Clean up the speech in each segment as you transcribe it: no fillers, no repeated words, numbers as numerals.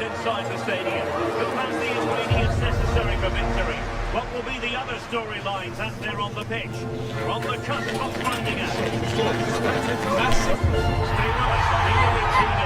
inside the stadium? Who has the ingredients necessary for victory? What will be the other storylines as they're on the pitch? We're on the cusp of finding out. Massive. Stay with us on EA TV.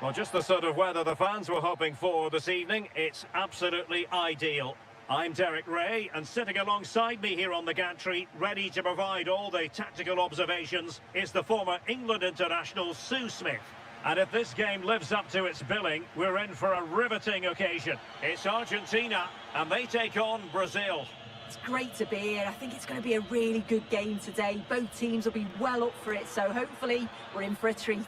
Well, just the sort of weather the fans were hoping for this evening. It's absolutely ideal. I'm Derek Ray, and sitting alongside me here on the gantry, ready to provide all the tactical observations, is the former England international Sue Smith. And if this game lives up to its billing, we're in for a riveting occasion. It's Argentina, and they take on Brazil. It's great to be here. I think it's going to be a really good game today. Both teams will be well up for it, so hopefully we're in for a treat.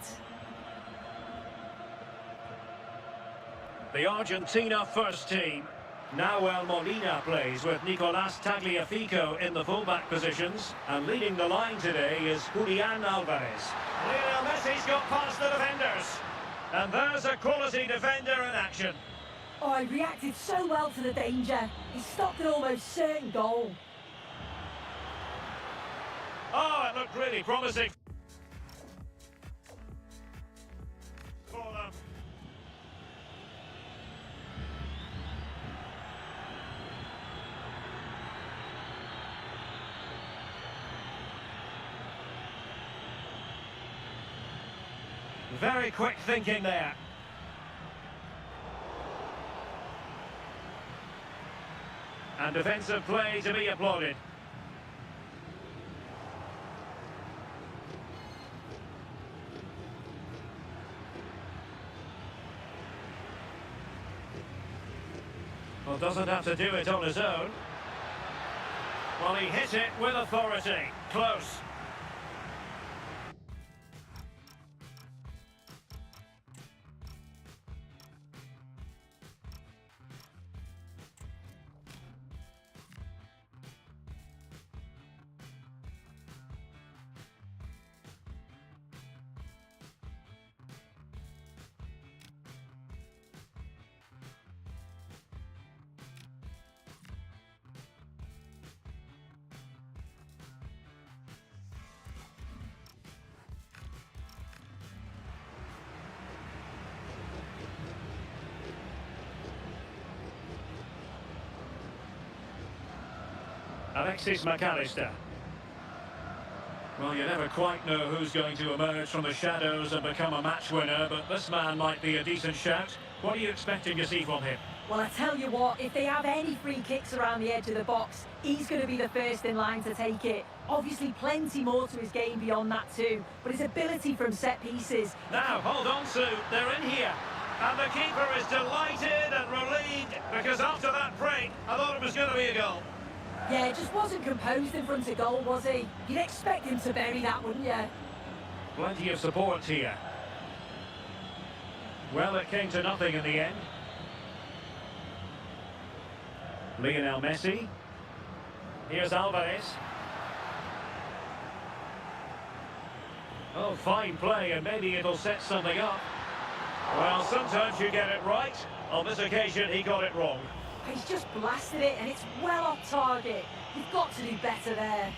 The Argentina first team. Nahuel Molina plays with Nicolas Tagliafico in the fullback positions. And leading the line today is Julian Alvarez. Lionel Messi's got past the defenders. And there's a quality defender in action. Oh, he reacted so well to the danger. He stopped an almost certain goal. Oh, it looked really promising. For them. Very quick thinking there. And defensive play to be applauded. Well, doesn't have to do it on his own. Well, he hit it with authority. Close. Alexis McAllister. Well, you never quite know who's going to emerge from the shadows and become a match winner, but this man might be a decent shout. What are you expecting to see from him? Well, I tell you what, if they have any free kicks around the edge of the box, he's going to be the first in line to take it. Obviously, plenty more to his game beyond that too, but his ability from set pieces. Now, hold on, Sue. They're in here. And the keeper is delighted and relieved, because after that break, I thought it was going to be a goal. Yeah, just wasn't composed in front of goal, was he? You'd expect him to bury that, wouldn't you? Plenty of support here. Well, it came to nothing in the end. Lionel Messi. Here's Alvarez. Oh, fine play, and maybe it'll set something up. Well, sometimes you get it right. On this occasion, he got it wrong. He's just blasted it, and it's well off target. You've got to do better there.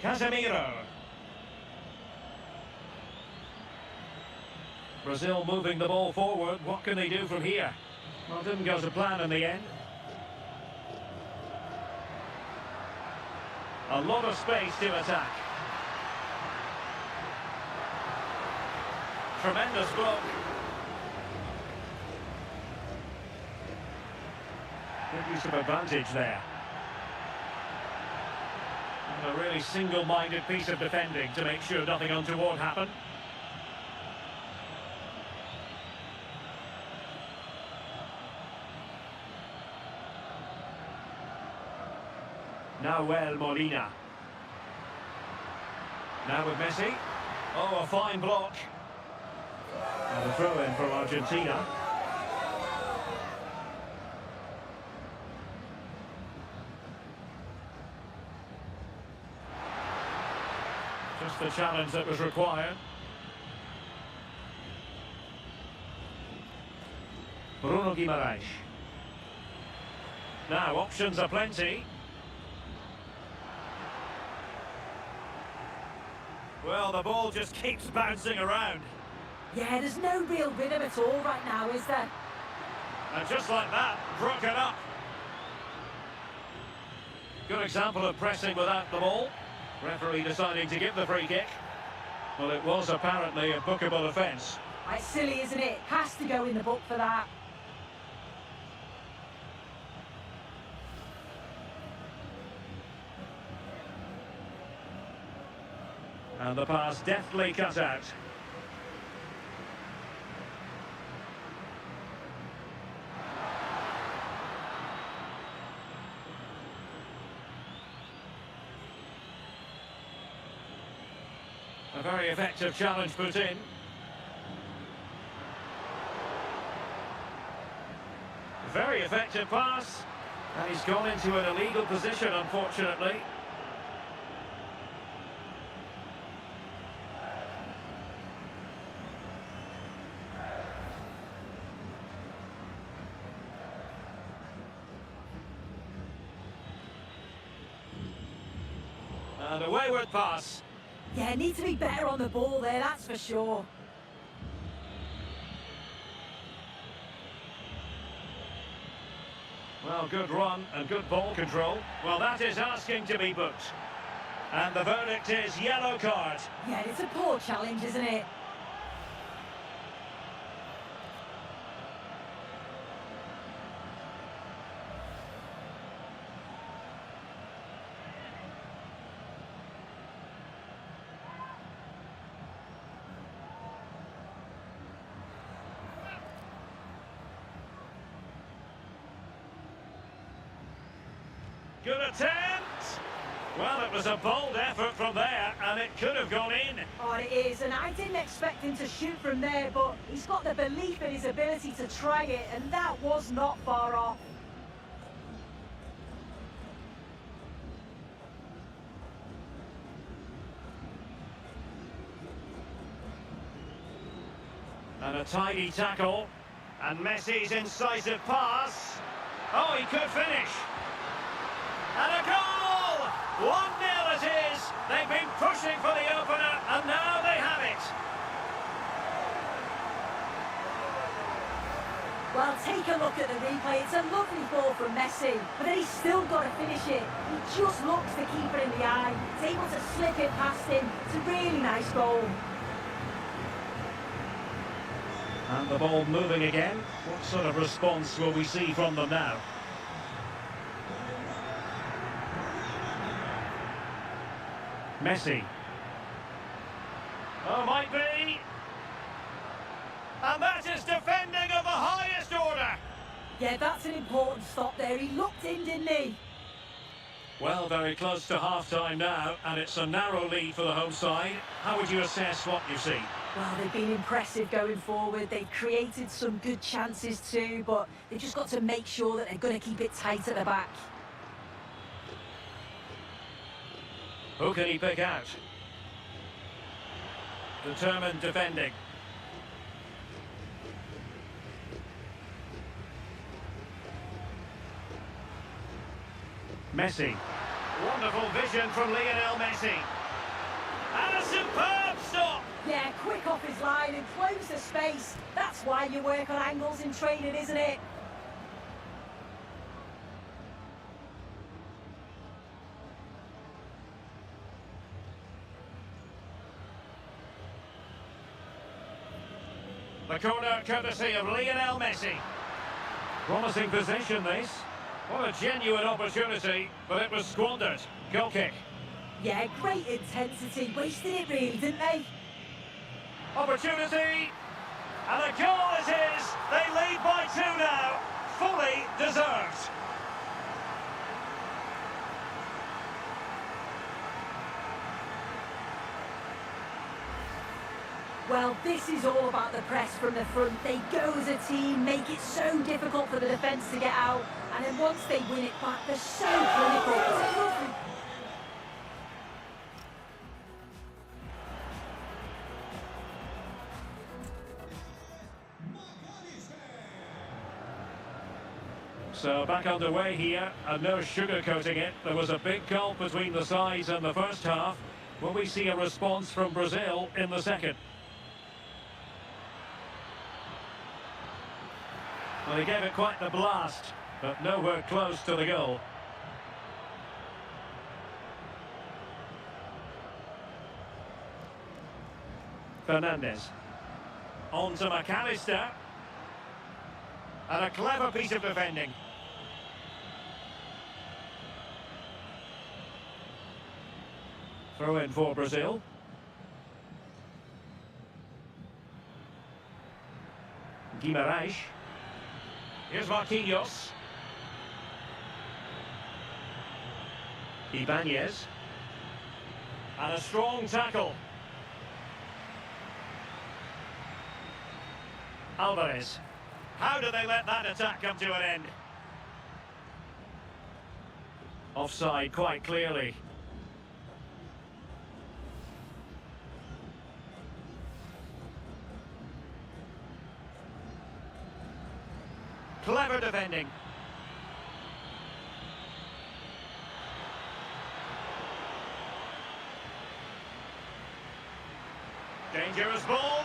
Casemiro. Brazil moving the ball forward. What can they do from here? Well, didn't go to plan in the end. A lot of space to attack. Tremendous block. Good use of advantage there. And a really single-minded piece of defending to make sure nothing untoward happened. Nahuel Molina. Now with Messi. Oh, a fine block. And a throw-in for Argentina. Just the challenge that was required. Bruno Guimaraes. Now, options are plenty. Well, the ball just keeps bouncing around. Yeah, there's no real rhythm at all right now, is there? And just like that, broken up. Good example of pressing without the ball. Referee deciding to give the free kick. Well, it was apparently a bookable offence. It's silly, isn't it? Has to go in the book for that. And the pass deftly cut out. A very effective challenge put in. Very effective pass. And he's gone into an illegal position, unfortunately. And a wayward pass. Yeah, need to be better on the ball there, that's for sure. Well, good run and good ball control. Well, that is asking to be booked. And the verdict is yellow card. Yeah, it's a poor challenge, isn't it? Good attempt. Well, it was a bold effort from there, and it could have gone in. Oh, it is, and I didn't expect him to shoot from there, but he's got the belief in his ability to try it, and that was not far off. And a tidy tackle. And Messi's incisive pass. Oh, he could finish. And a goal! 1-0 it is. They've been pushing for the opener, and now they have it. Well, take a look at the replay. It's a lovely ball from Messi, but then he's still got to finish it. He just looks the keeper in the eye. He's able to slip it past him. It's a really nice goal. And the ball moving again. What sort of response will we see from them now? Messi. Oh, might be. And that is defending of the highest order. Yeah, that's an important stop there. He looked in, didn't he? Well, very close to half-time now, and it's a narrow lead for the home side. How would you assess what you see? Well, they've been impressive going forward. They've created some good chances too, but they've just got to make sure that they're going to keep it tight at the back. Who can he pick out? Determined defending. Messi. Wonderful vision from Lionel Messi. And a superb stop! Yeah, quick off his line and close the space. That's why you work on angles in training, isn't it? The corner courtesy of Lionel Messi. Promising position, this. What a genuine opportunity, but it was squandered. Goal kick. Yeah, great intensity. Wasted it really, didn't they? Opportunity. And the goal is his. They lead by 2 now. Fully deserved. Well, this is all about the press from the front. They go as a team, make it so difficult for the defence to get out, and then once they win it back, they're so clinical. It's a lovely... So back underway here, and no sugarcoating it. There was a big gulf between the sides in the first half. Will we see a response from Brazil in the second? Well, he gave it quite the blast, but nowhere close to the goal. Fernandes. On to McAllister. And a clever piece of defending. Throw in for Brazil. Guimarães. Here's Marquinhos. Ibanez. And a strong tackle. Alvarez. How do they let that attack come to an end? Offside quite clearly. Clever defending. Dangerous ball.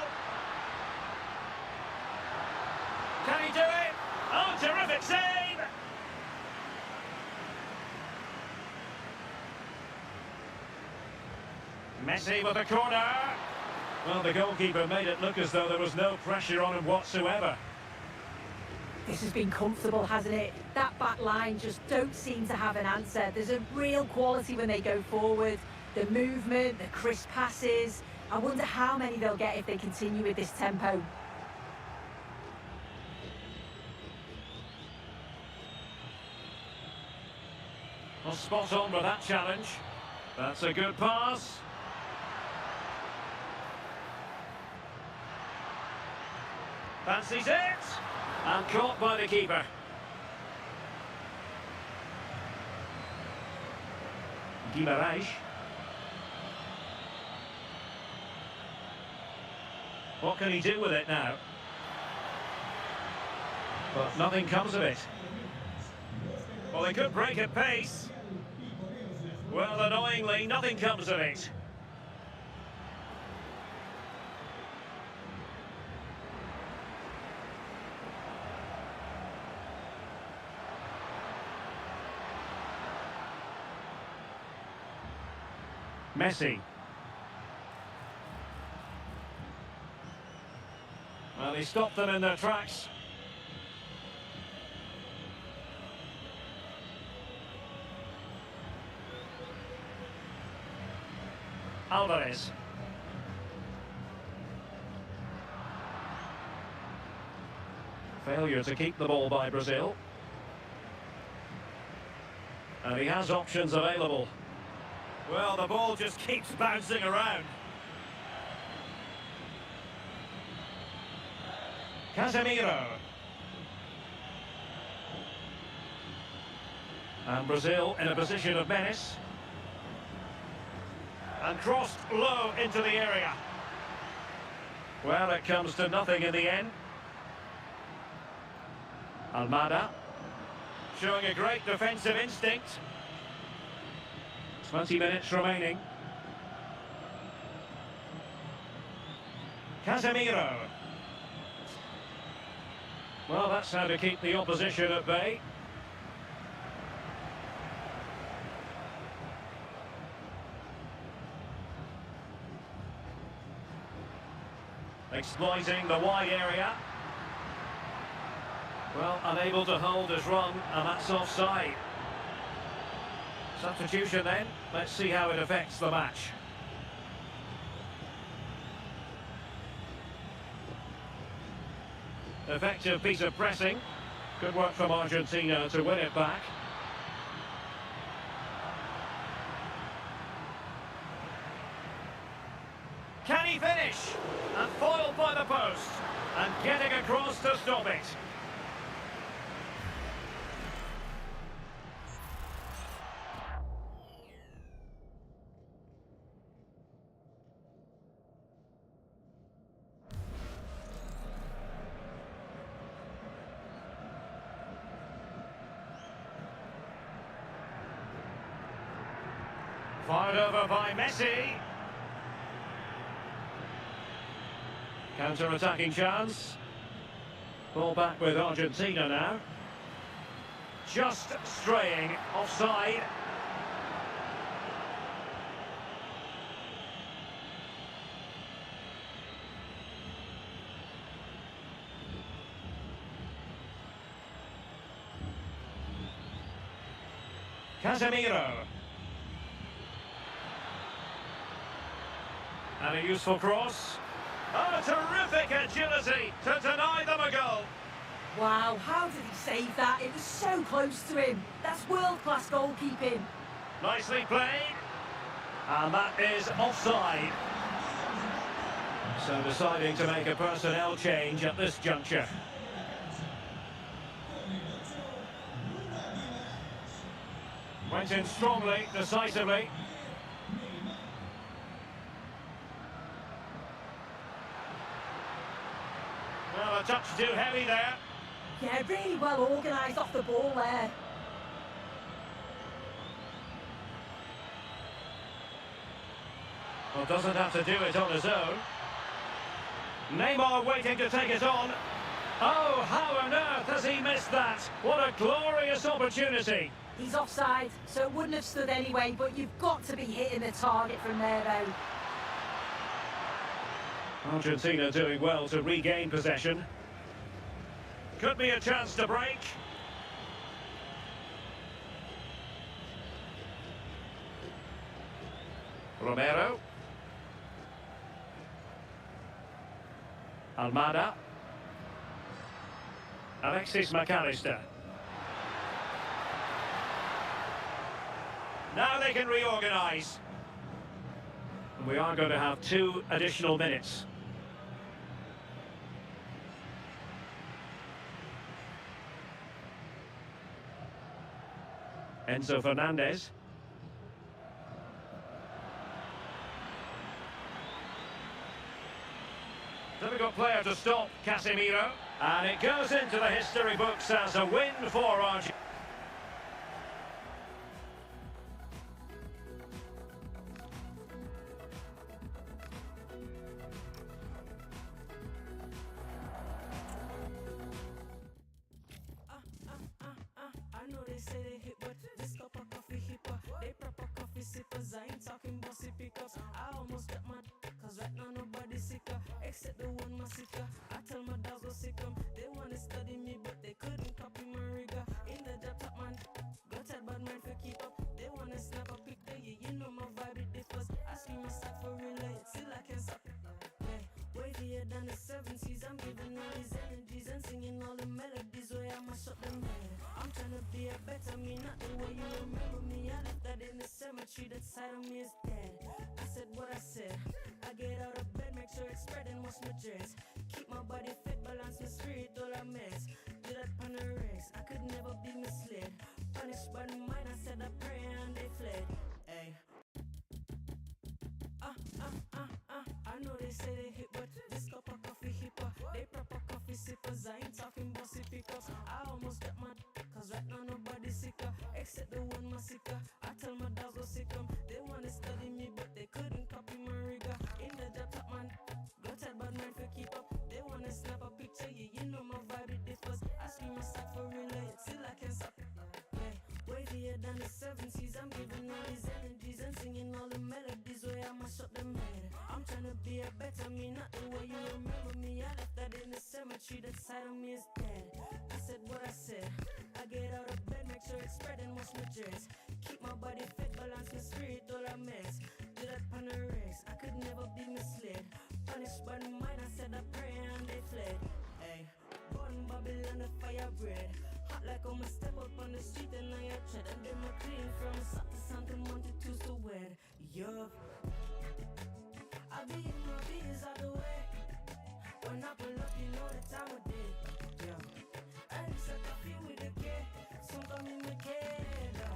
Can he do it? Oh, terrific save! Messi with a corner. Well, the goalkeeper made it look as though there was no pressure on him whatsoever. This has been comfortable, hasn't it? That back line just don't seem to have an answer. There's a real quality when they go forward. The movement, the crisp passes. I wonder how many they'll get if they continue with this tempo. Well, spot on with that challenge. That's a good pass. Fancies it. And caught by the keeper. Guimarães. What can he do with it now? But nothing comes of it. Well, they could break at pace. Well, annoyingly, nothing comes of it. Messi. Well, he stopped them in their tracks. Alvarez. Failure to keep the ball by Brazil. And he has options available. Well, the ball just keeps bouncing around. Casemiro. And Brazil in a position of menace. And crossed low into the area. Well, it comes to nothing in the end. Almada. Showing a great defensive instinct. 20 minutes remaining. Casemiro. Well, that's how to keep the opposition at bay. Exploiting the wide area. Well, unable to hold his run, and that's offside. Substitution then. Let's see how it affects the match. Effective piece of pressing. Good work from Argentina to win it back. Can he finish? And foiled by the post. And getting across to stop it. Fired over by Messi. Counter-attacking chance. Ball back with Argentina now. Just straying offside. Casemiro. And a useful cross. Oh, terrific agility to deny them a goal. Wow, how did he save that? It was so close to him. That's world-class goalkeeping. Nicely played. And that is offside. So deciding to make a personnel change at this juncture. Went in strongly, decisively. Well, a touch too heavy there. Yeah, really well organised off the ball there. Well, doesn't have to do it on his own. Neymar waiting to take it on. Oh, how on earth has he missed that? What a glorious opportunity. He's offside, so it wouldn't have stood anyway, but you've got to be hitting the target from there, though. Argentina doing well to regain possession. Could be a chance to break. Romero. Almada. Alexis McAllister. Now they can reorganise. We are going to have 2 additional minutes. Enzo Fernandez. Difficult player to stop, Casemiro. And it goes into the history books as a win for Argentina. I know they say they hit, but this cup of coffee hipper. They proper coffee sippers. I ain't talking bossy pickups. I almost got my cause right now nobody's sicker. Except the one my sicker. I tell my dogs go sick 'em. They wanna study me, but they couldn't copy my rigor. In the job top man, got that bad man for keep up. They wanna snap a pic there, yeah, you know my vibe it differs. I scream my sack for relay, still I can't stop. Wavier than the 70s, I'm giving all these energies and singing all the melodies where I mash up them head. I'm trying to be a better me, not the way you remember me. I left that in the cemetery, that side of me is dead. I said what I said, I get out of bed, make sure it's spread and wash my dress. Keep my body fit, balance my spirit, all I mess. Do that on a race, I could never be misled. Punished by the mind, I said a prayer and they fled. Ay. I know they say they hit, but this cup of coffee hipper. They proper coffee sippers. I ain't talking bossy pickups. I almost got my cause right now nobody's sicker. Except the one my sicker. I tell my dogs go sick 'em. They wanna study me, but they couldn't copy my rigor. In the job top man, got that bad man for keep up. They wanna snap a picture, yeah, you know my vibe it differs. I scream my sack for relay, still I can't stop. Wavier than the 70s, I'm giving all these energies and singing all the melodies where I mash up them head. I'm trying to be a better me, not the way you remember me. I left that in the cemetery, that side of me is dead. I said what I said, I get out of bed, make sure it's spread and wash my dress. Keep my body fit, balance my spirit, all I mess. Do that on a race, I could never be misled. Punished by the mind, I said a prayer and they fled. Ay, born Babylon, the fire bread. Hot like I'ma step up on the street and I tread. And then I clean from south to Santa Monte to wed. Yup. I be in my bees out the way. When I pull up, you know the time of day. Yeah. And it's a coffee with a K. Some call me Makeda.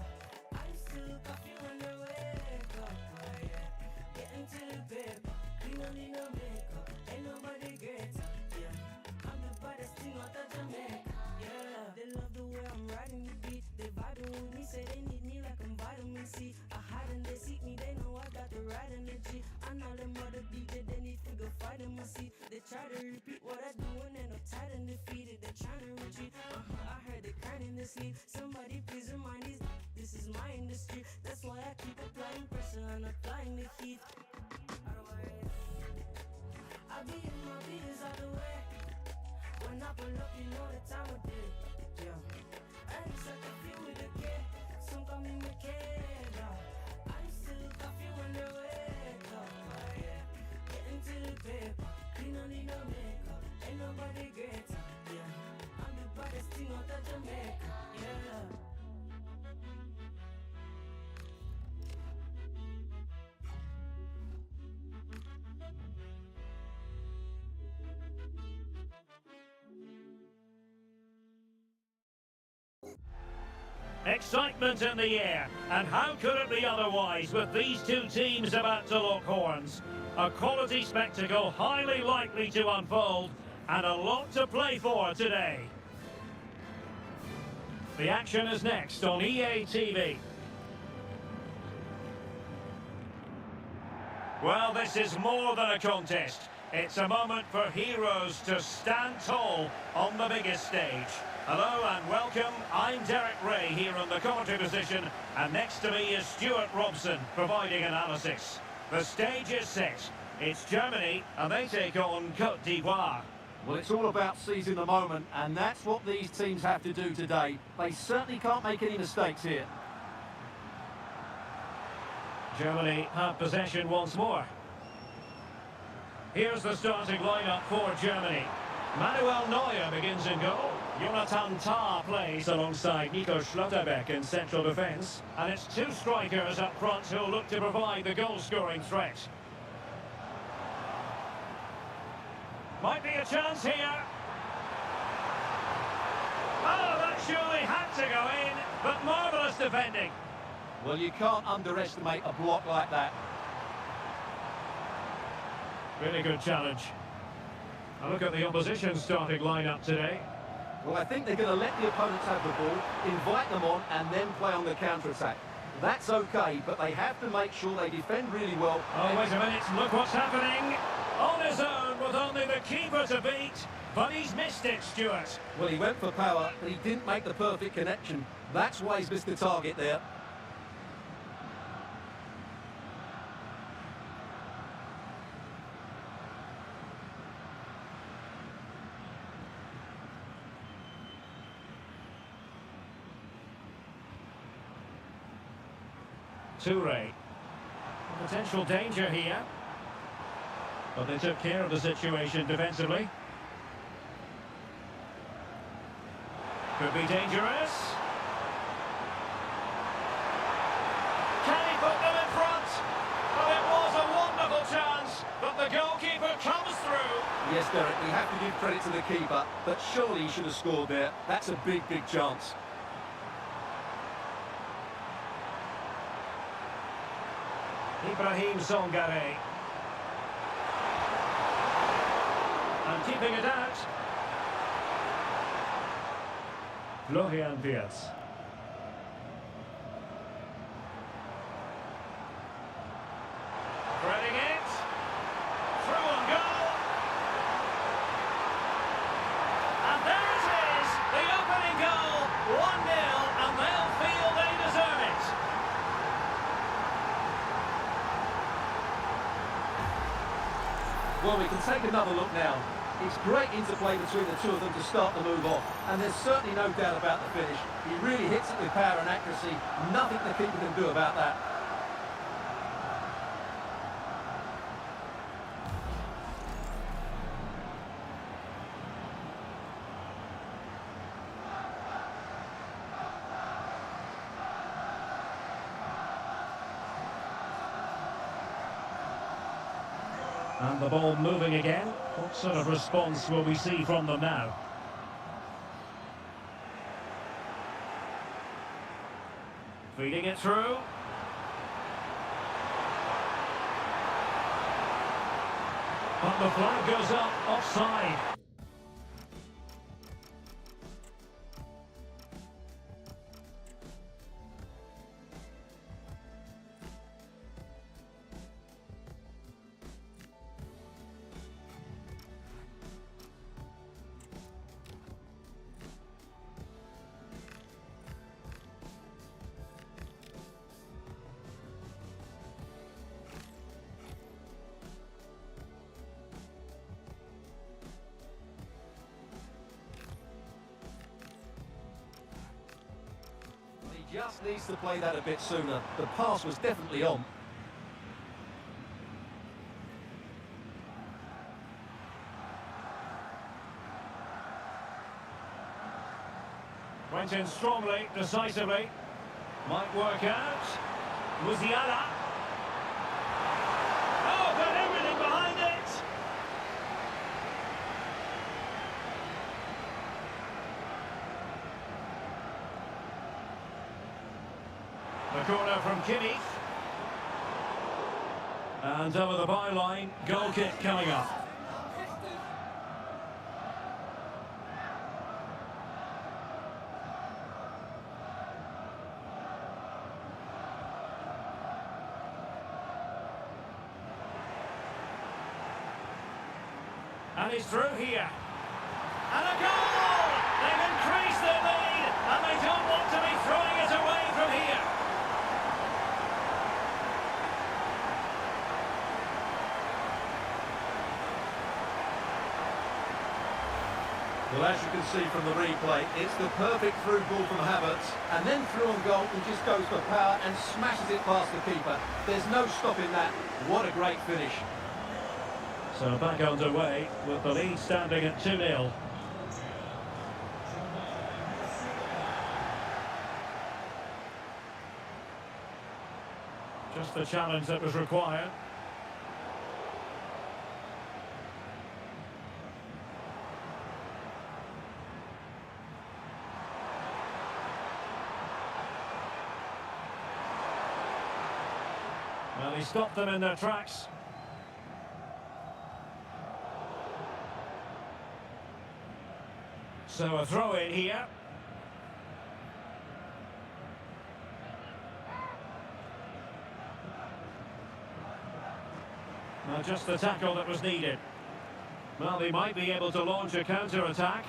I'm still coffee on the wake up. Oh, yeah. Getting to the paper. We don't need no makeup. Ain't nobody greater. Yeah. I'm the baddest thing out of Jamaica. Yeah, they love the way I'm riding the beat. They vibing with me, say they need me like I'm vitamin C. I hide and they seek me, they fight in my seat. They try to repeat what I do and end up tired and defeated. They're trying to retreat. I heard they crying in their sleep. Somebody please remind these. This is my industry. That's why I keep applying pressure and applying the heat. I be in my business out the way. When I pull up, you know the time of day. Yeah. I ain't such a few with a kid. Some call me Makeda. I'm still coffee when they wake up. Yeah. Getting to the paper. Clean, no need no makeup. Ain't nobody greater. Yeah. I'm the baddest thing out of Jamaica. Yeah. Excitement in the air, and how could it be otherwise with these two teams about to lock horns? A quality spectacle highly likely to unfold, and a lot to play for today. The action is next on EA TV. Well, this is more than a contest. It's a moment for heroes to stand tall on the biggest stage. Hello and welcome, I'm Derek Ray here on the commentary position, and next to me is Stuart Robson providing analysis. The stage is set. It's Germany and they take on Côte d'Ivoire. Well, it's all about seizing the moment, and that's what these teams have to do today. They certainly can't make any mistakes here. Germany have possession once more. Here's the starting lineup for Germany. Manuel Neuer begins in goal. Jonathan Tah plays alongside Nico Schlotterbeck in central defence. And it's two strikers up front who'll look to provide the goal-scoring threat. Might be a chance here. Oh, that surely had to go in, but marvellous defending. Well, you can't underestimate a block like that. Really good challenge. A look at the opposition starting lineup today. Well, I think they're going to let the opponents have the ball, invite them on, and then play on the counter-attack. That's okay, but they have to make sure they defend really well. Oh, wait a minute, look what's happening. On his own with only the keeper to beat, but he's missed it, Stuart. Well, he went for power, but he didn't make the perfect connection. That's why he's missed the target there. Toure. Potential danger here. But they took care of the situation defensively. Could be dangerous. Can he put them in front? Well, it was a wonderful chance, but the goalkeeper comes through. Yes, Derek, we have to give credit to the keeper, but surely he should have scored there. That's a big, big chance. Ibrahim Songare. And keeping it out. Florian Wirtz. Threading it. Through on goal. And there it is. The opening goal. 1-0, and they'll feel they deserve it. Well, we can take another look now. It's great interplay between the two of them to start the move off, and there's certainly no doubt about the finish. He really hits it with power and accuracy. Nothing the keeper can do about that. And the ball moving again. What sort of response will we see from them now? Feeding it through. But the flag goes up offside. Just needs to play that a bit sooner. The pass was definitely on. Went in strongly, decisively. Might work out. Musiala. Oh, got everything behind it. The corner from Kimmich. And over the byline, goal kick coming up. And he's through here. And a goal! They've increased their lead, and they don't want to be throwing it away from here. Well, as you can see from the replay, it's the perfect through ball from Havertz, and then through on goal, he just goes for power and smashes it past the keeper. There's no stopping that. What a great finish. So back underway with the lead standing at 2-0. Just the challenge that was required. Well, he stopped them in their tracks. So a throw in here. Well, just the tackle that was needed. Well, they might be able to launch a counter-attack.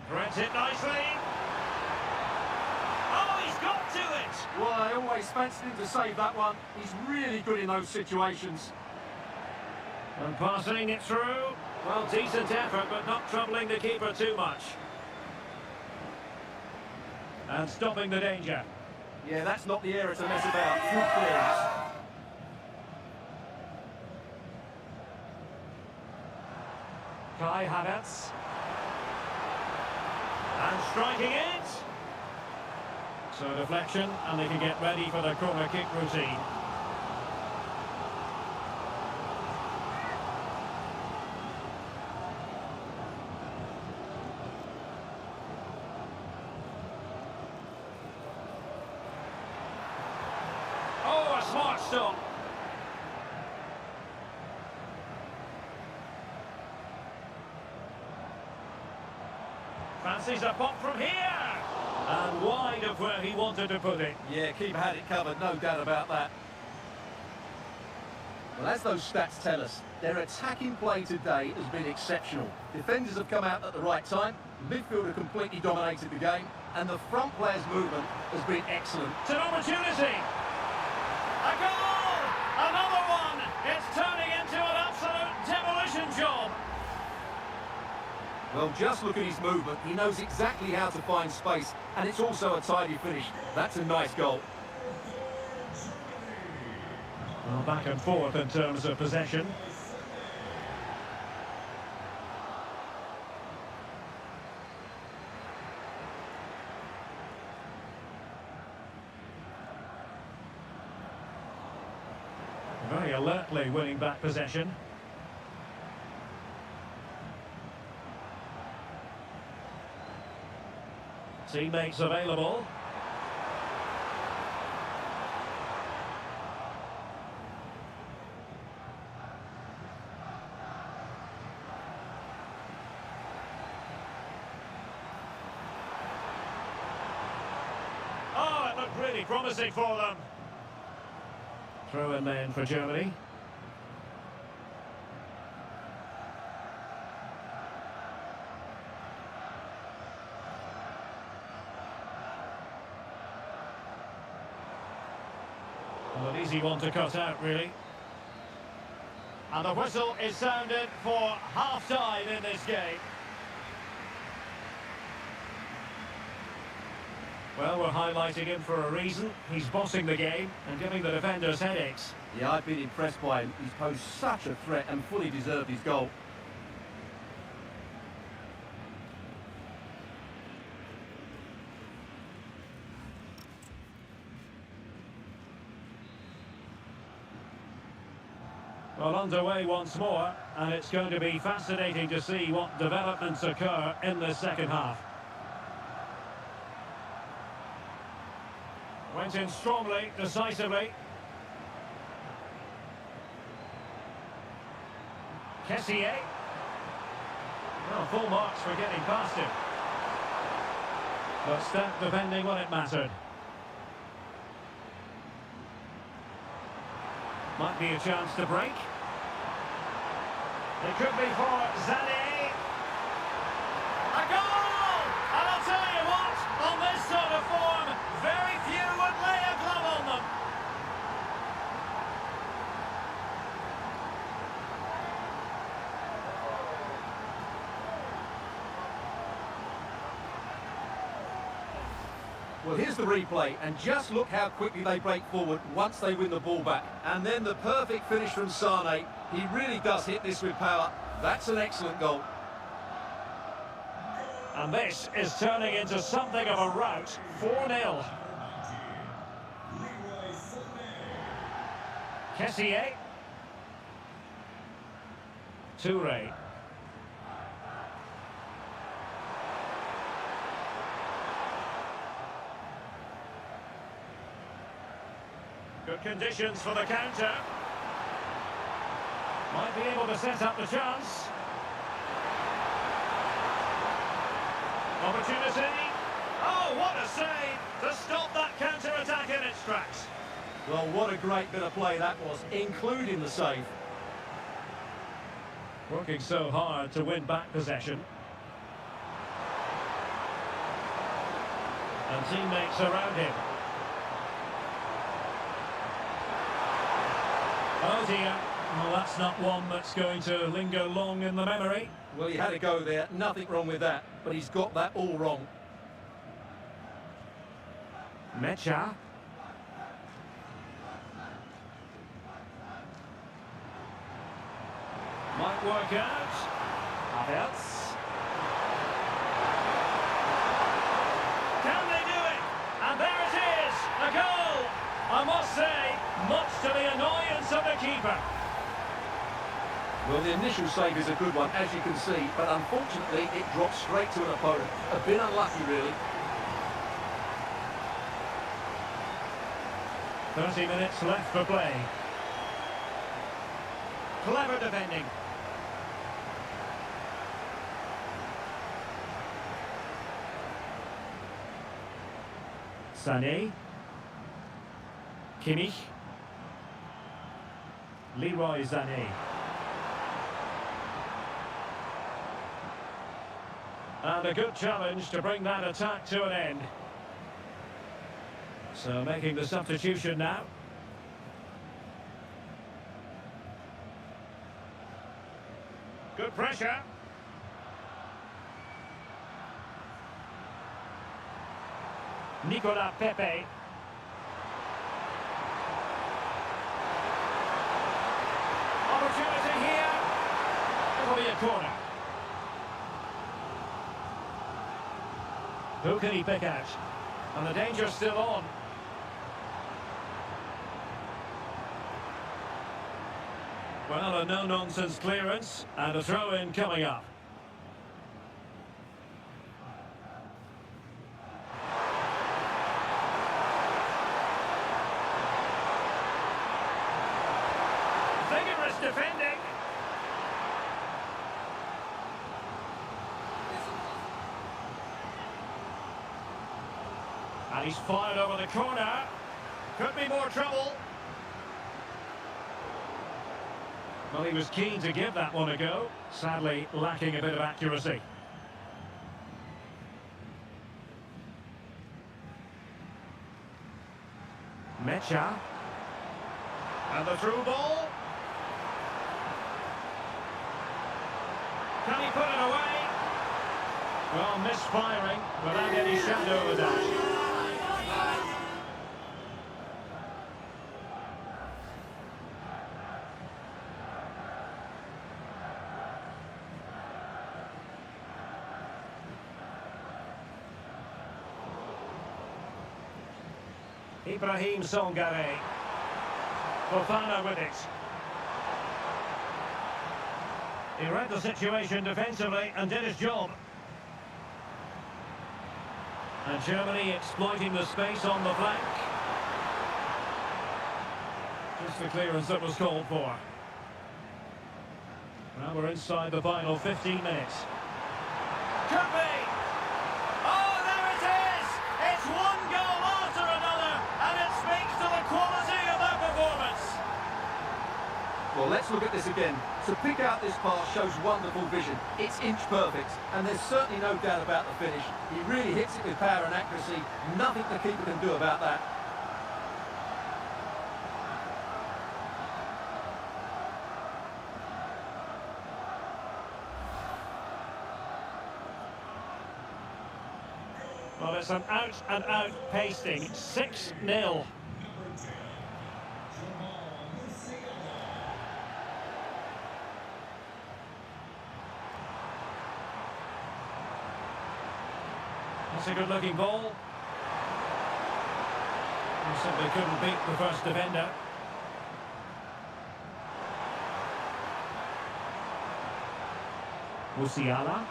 Threads it nicely. Oh, he's got to it! Well, I always fancied him to save that one. He's really good in those situations. And passing it through. Well, decent effort, but not troubling the keeper too much. And stopping the danger. Yeah, that's not the area to mess about. Through clearance. Kai Havertz. And striking it. So deflection, and they can get ready for the corner kick routine. Oh, a smart stop. Fancies a pop from here. And wide of where he wanted to put it. Yeah, keeper had it covered, no doubt about that. Well, as those stats tell us, their attacking play today has been exceptional. Defenders have come out at the right time, midfield have completely dominated the game, and the front players' movement has been excellent. It's an opportunity. A goal! Another one! It's turning into an absolute demolition job. Well, just look at his movement. He knows exactly how to find space, and it's also a tidy finish. That's a nice goal. Well, back and forth in terms of possession. Very alertly winning back possession. Teammates available. Oh, it looked really promising for them. Throw in then for Germany. Well, an easy one to cut out, really. And the whistle is sounded for half-time in this game. Well, we're highlighting him for a reason. He's bossing the game and giving the defenders headaches. Yeah, I've been impressed by him. He's posed such a threat and fully deserved his goal. Well, underway once more, and it's going to be fascinating to see what developments occur in the second half. Went in strongly, decisively. Kessié. Well, full marks for getting past him. But stout defending when it mattered. Might be a chance to break. It could be for Sané. A goal! And I'll tell you what, on this sort of form, very few would lay a glove on them. Well, here's the replay, and just look how quickly they break forward once they win the ball back. And then the perfect finish from Sané. He really does hit this with power. That's an excellent goal. And this is turning into something of a rout. 4-0. Kessié. Touré. Good conditions for the counter. Might be able to set up the chance. Opportunity. Oh, what a save to stop that counter-attack in its tracks. Well, what a great bit of play that was, including the save. Working so hard to win back possession. And teammates around him. Oh dear, well that's not one that's going to linger long in the memory. Well, he had to go there, nothing wrong with that, but he's got that all wrong. Mecha. Might work out. Havertz. Can they do it? And there it is, a goal! I must say, much to the annoyance of the keeper. Well, the initial save is a good one, as you can see, but unfortunately it drops straight to an opponent. A bit unlucky, really. 30 minutes left for play. Clever defending. Sané. Kimmich. Leroy Sané. And a good challenge to bring that attack to an end. So making the substitution now. Good pressure. Nicolas Pepe. Opportunity here. It'll be a corner. Who can he pick out? And the danger's still on. Well, a no-nonsense clearance and a throw-in coming up. Vigorous defending. And he's fired over the corner. Could be more trouble. Well, he was keen to give that one a go. Sadly, lacking a bit of accuracy. Mecha. And the through ball. Can he put it away? Well, misfiring without any shadow of a doubt. Ibrahim Songare. Fofana with it. He read the situation defensively and did his job. And Germany exploiting the space on the flank. Just the clearance that was called for. Now we're inside the final 15 minutes. Could be! Oh, there it is! It's one goal after another, and it speaks to the quality of their performance. Well, let's look at this again. To pick out this pass shows wonderful vision. It's inch perfect, and there's certainly no doubt about the finish. He really hits it with power and accuracy. Nothing the keeper can do about that. Well, it's an out-and-out pasting. 6-0. That's a good-looking ball. He simply couldn't beat the first defender. Musiala.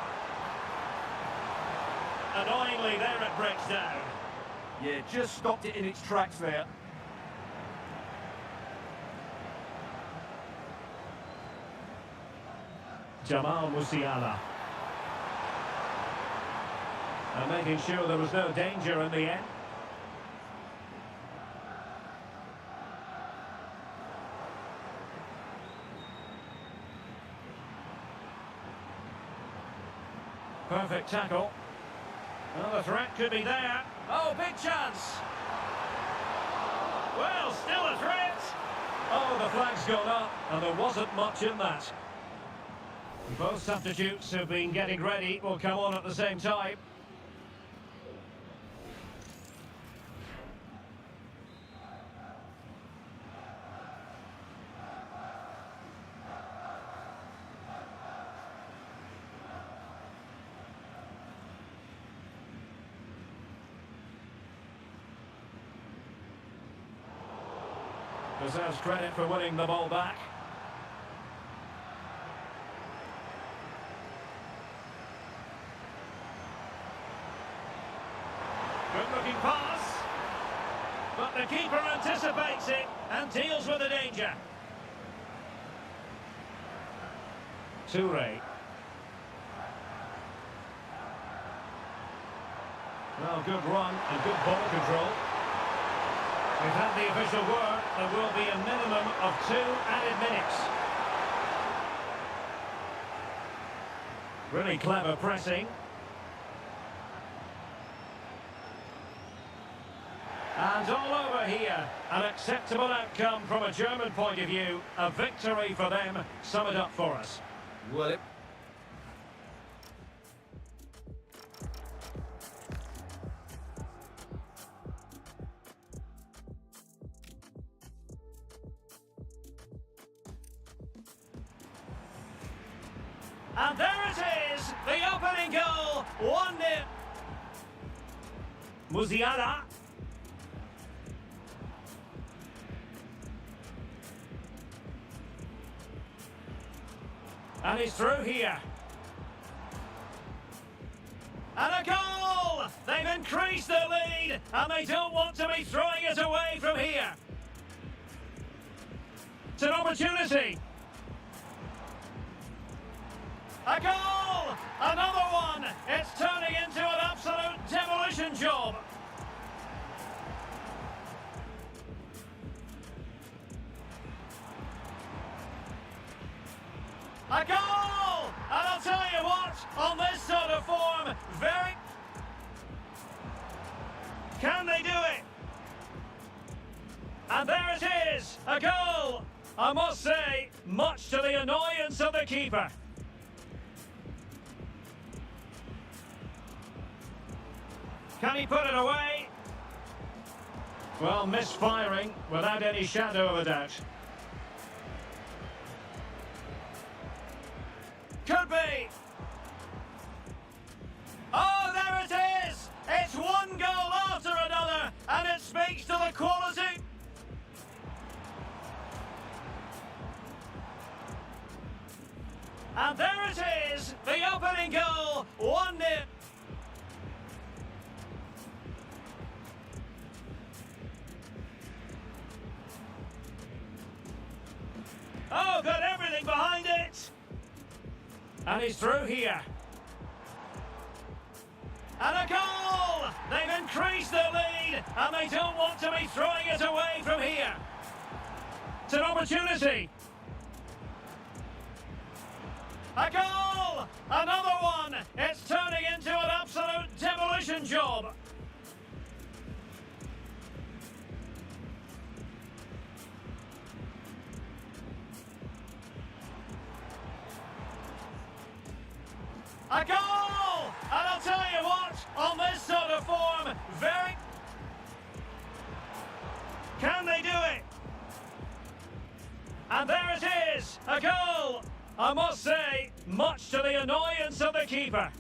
Annoyingly, there it breaks down. Yeah, just stopped it in its tracks there. Jamal Musiala. And making sure there was no danger in the end. Perfect tackle. Well, the threat could be there. Oh, big chance. Well, still a threat. Oh, the flag's gone up, and there wasn't much in that. Both substitutes who've been getting ready will come on at the same time. Deserves credit for winning the ball back. Good-looking pass. But the keeper anticipates it and deals with the danger. Toure. Well, good run and good ball control. We've had the official word. There will be a minimum of 2 added minutes. Really clever pressing. And all over here, an acceptable outcome from a German point of view. A victory for them. Sum it up for us. Well, And there it is, the opening goal, 1-0. Musiala. And he's through here. And a goal! They've increased their lead, and they don't want to be throwing it away from here. It's an opportunity. A goal! Another one! It's turning into an absolute demolition job. A goal! And I'll tell you what, on this sort of form, can they do it? And there it is, a goal! I must say, much to the annoyance of the keeper. Can he put it away? Well, misfiring without any shadow of a doubt. Could be. Oh, there it is! It's one goal after another, and it speaks to the quality. And there it is, the opening goal, 1-0. Oh, got everything behind it. And he's through here. And a goal! They've increased their lead, and they don't want to be throwing it away from here. It's an opportunity. A goal! Another one! It's turning into an absolute demolition job. A goal! And I'll tell you what, on this sort of form, very... Can they do it? And there it is, a goal! I must say, much to the annoyance of the keeper.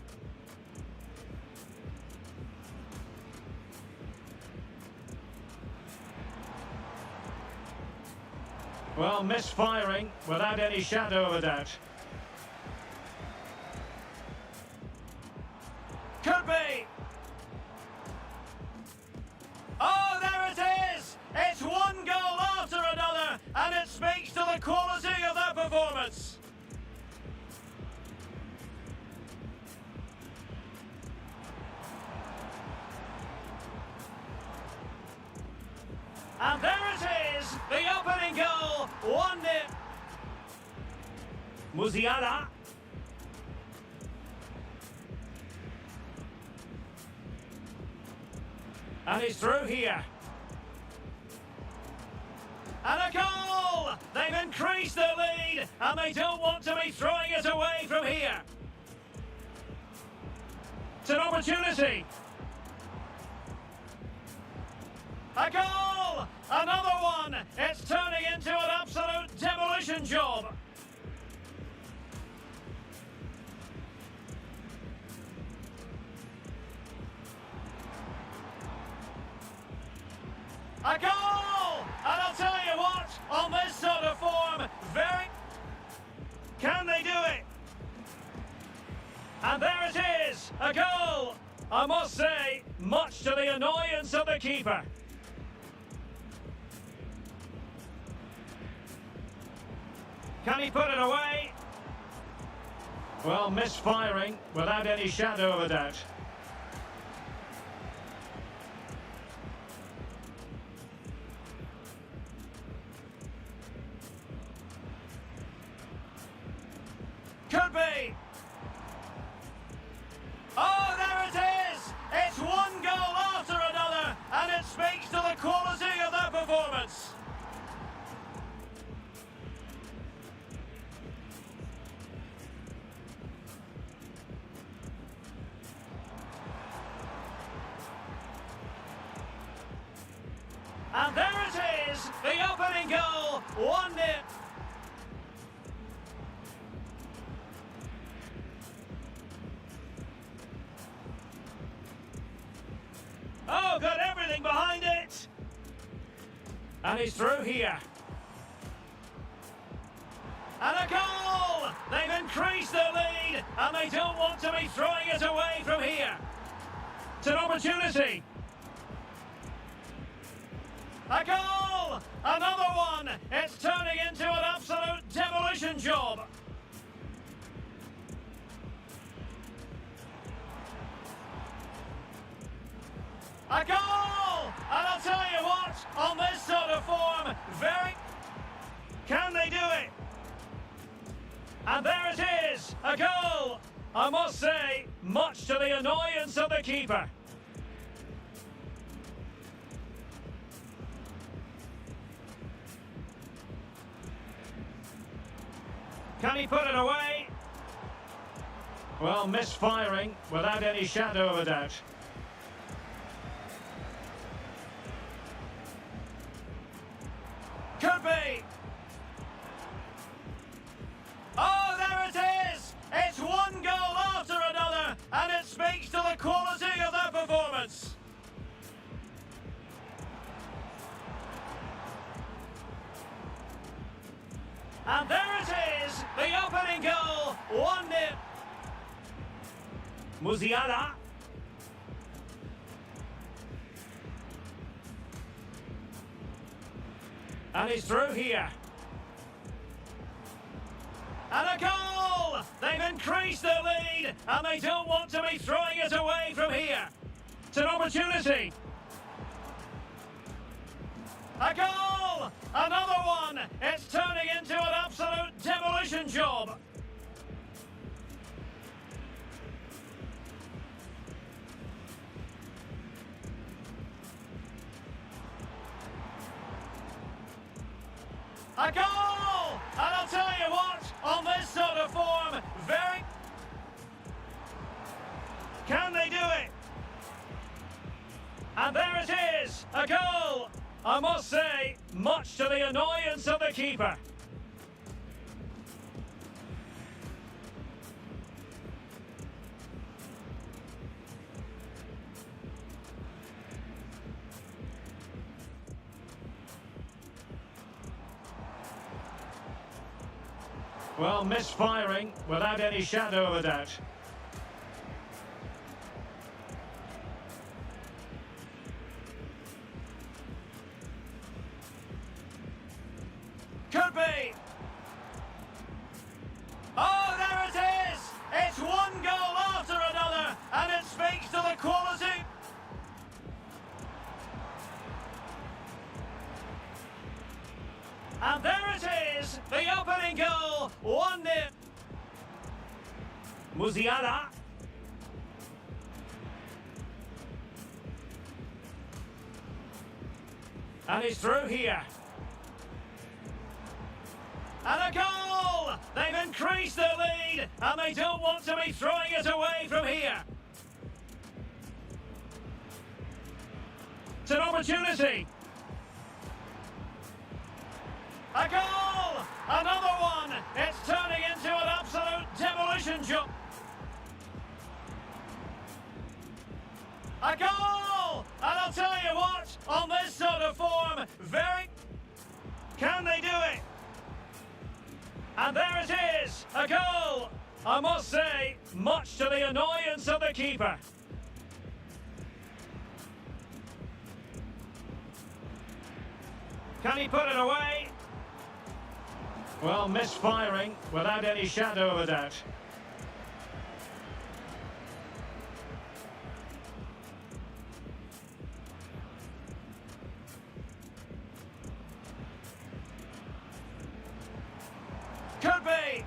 Well, misfiring without any shadow of a doubt. Could be. Oh, there it is! It's one goal after another, and it speaks to the quality of their performance. And there it is, the opening goal, 1-0. Musiala. And he's through here. And a goal! They've increased their lead, and they don't want to be throwing it away from here. It's an opportunity. A goal! Another one! It's turning into an absolute demolition job. A goal! And I'll tell you what, on this sort of form, very... Can they do it? And there it is, a goal! I must say, much to the annoyance of the keeper. Can he put it away? Well, misfiring without any shadow of a doubt. Could be. Oh, there it is! It's one goal after another, and it speaks to the quality of their performance. And there it is, the opening goal, 1-0. Oh, got everything behind it. And he's through here. And a goal! They've increased their lead, and they don't want to be throwing it away from here. It's an opportunity. A goal! Another one! It's turning into an absolute demolition job. A goal! And I'll tell you what, on this sort of form, very... Can they do it? And there it is, a goal! I must say, much to the annoyance of the keeper. Can he put it away? Well, misfiring without any shadow of a doubt. Could be. Oh, there it is! It's one goal after another, and it speaks to the quality of their performance. And there it is, the opening goal, 1-0. Musiala. And he's through here. And a goal! They've increased their lead, and they don't want to be throwing it away from here. It's an opportunity. A goal! Another one! It's turning into an absolute demolition job. A goal! And I'll tell you what, on this sort of form, very... Can they do it? And there it is, a goal! I must say, much to the annoyance of the keeper. Well, misfiring without any shadow of a doubt. Could be. Oh, there it is! It's one goal after another, and it speaks to the quality. And there it is, the opening goal, 1-0. Musiala. And he's through here. And a goal! They've increased their lead, and they don't want to be throwing it away from here. It's an opportunity. A goal! Another one! It's turning into an absolute demolition job. A goal! And I'll tell you what, on this sort of form, very... Can they do it? And there it is, a goal! I must say, much to the annoyance of the keeper. Can he put it away? Well, misfiring without any shadow of a doubt. Could be.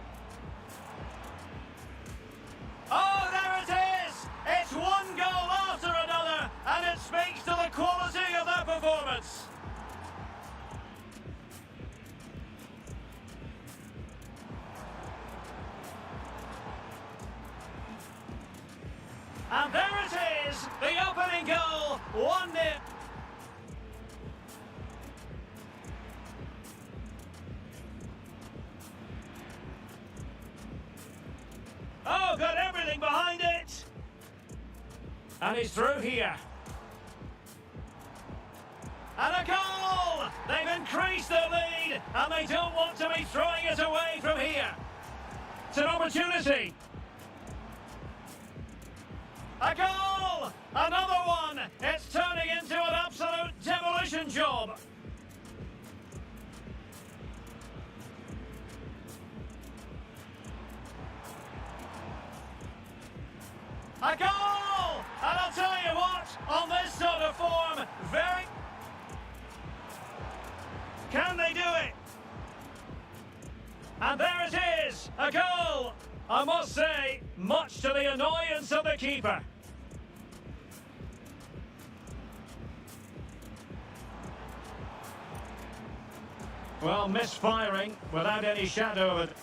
Oh, there it is! It's one goal after another, and it speaks to the quality of their performance. And there it is, the opening goal, 1-0. Oh, got everything behind it. And he's through here. And a goal! They've increased their lead, and they don't want to be throwing it away from here. It's an opportunity. A goal! Another one! It's turning into an absolute demolition job. A goal! And I'll tell you what, on this sort of form, very... Can they do it? And there it is, a goal! I must say, much to the annoyance of the keeper. Well, misfiring without any shadow of it.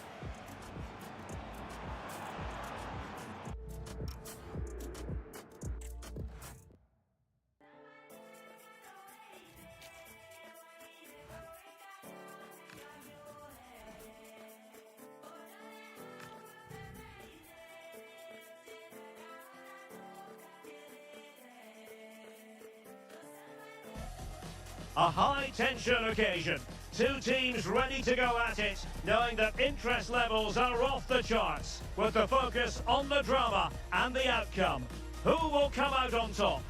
A high-tension occasion. Two teams ready to go at it, knowing that interest levels are off the charts, with the focus on the drama and the outcome. Who will come out on top?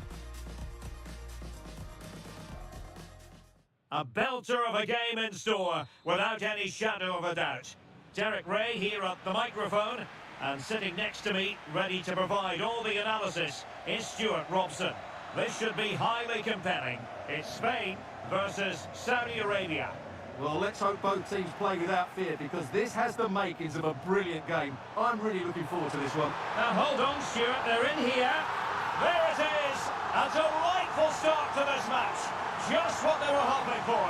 A belter of a game in store, without any shadow of a doubt. Derek Ray here at the microphone, and sitting next to me, ready to provide all the analysis, is Stuart Robson. This should be highly compelling. It's Spain versus Saudi Arabia. Well, let's hope both teams play without fear, because this has the makings of a brilliant game. I'm really looking forward to this one. Now hold on, Stuart, they're in here. There it is. A delightful start to this match. Just what they were hoping for.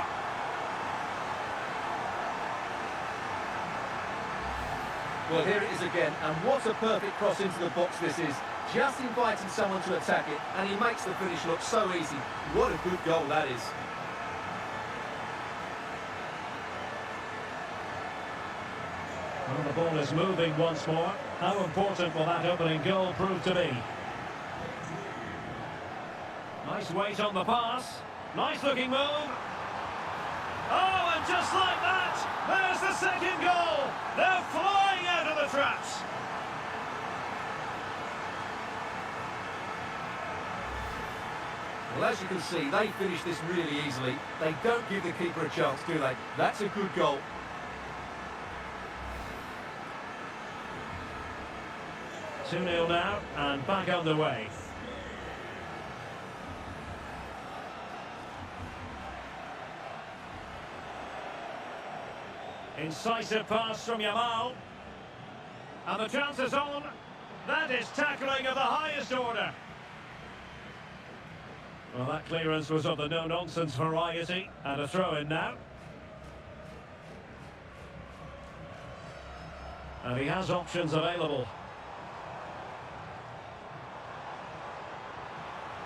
Well, here it is again, and what a perfect cross into the box this is. Just inviting someone to attack it, and he makes the finish look so easy. What a good goal that is. Well, the ball is moving once more. How important will that opening goal prove to be? Nice weight on the pass. Nice looking move. Oh, and just like that, there's the second goal. They're flying out of the traps. Well, as you can see, they finish this really easily. They don't give the keeper a chance, do they? That's a good goal. Two 2-0 now, and back underway. Incisive pass from Yamal. And the chance is on. That is tackling of the highest order. Well, that clearance was of the no-nonsense variety, and a throw-in now. And he has options available.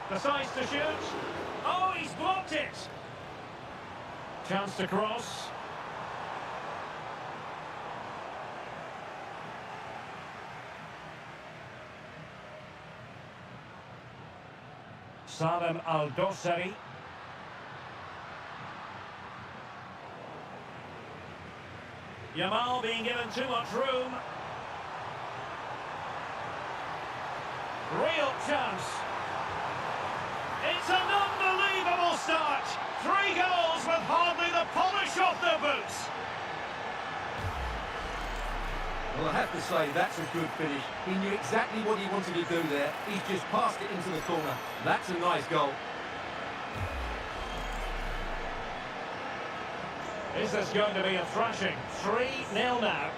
Decides to shoot. Oh, he's blocked it. Chance to cross. Salem Al-Dossari. Yamal being given too much room. Real chance. It's an unbelievable start. 3 goals with hardly the polish off their boots. Well, I have to say, that's a good finish. He knew exactly what he wanted to do there. He's just passed it into the corner. That's a nice goal. Is this going to be a thrashing? 3-0 now.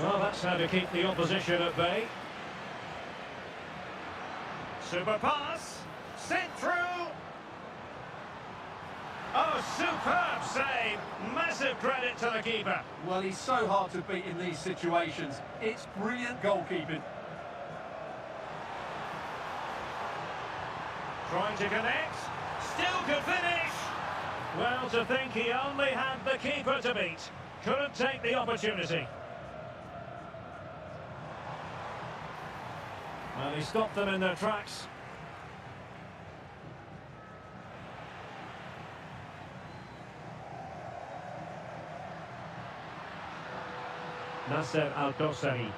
Well, that's how to keep the opposition at bay. Super pass. Sent through. Oh, superb save. Massive credit to the keeper. Well, he's so hard to beat in these situations. It's brilliant goalkeeping. Trying to connect. Still could finish. Well, to think he only had the keeper to beat. Couldn't take the opportunity. Well, he stopped them in their tracks. Nasser Al-Dossari.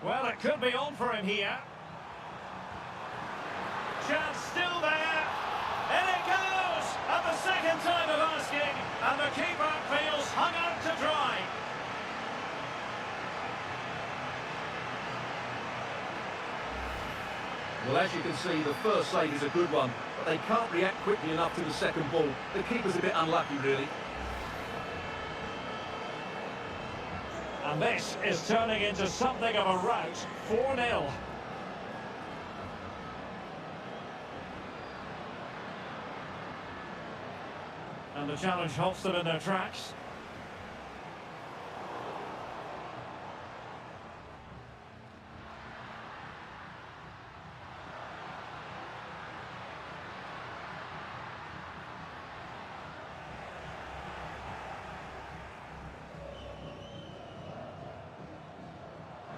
Well, it could be on for him here. Chance still there. In it goes! At the second time of asking, and the keeper feels hung out to dry. Well, as you can see, the first save is a good one, but they can't react quickly enough to the second ball. The keeper's a bit unlucky, really. And this is turning into something of a rout. 4-0. And the challenge halts them in their tracks.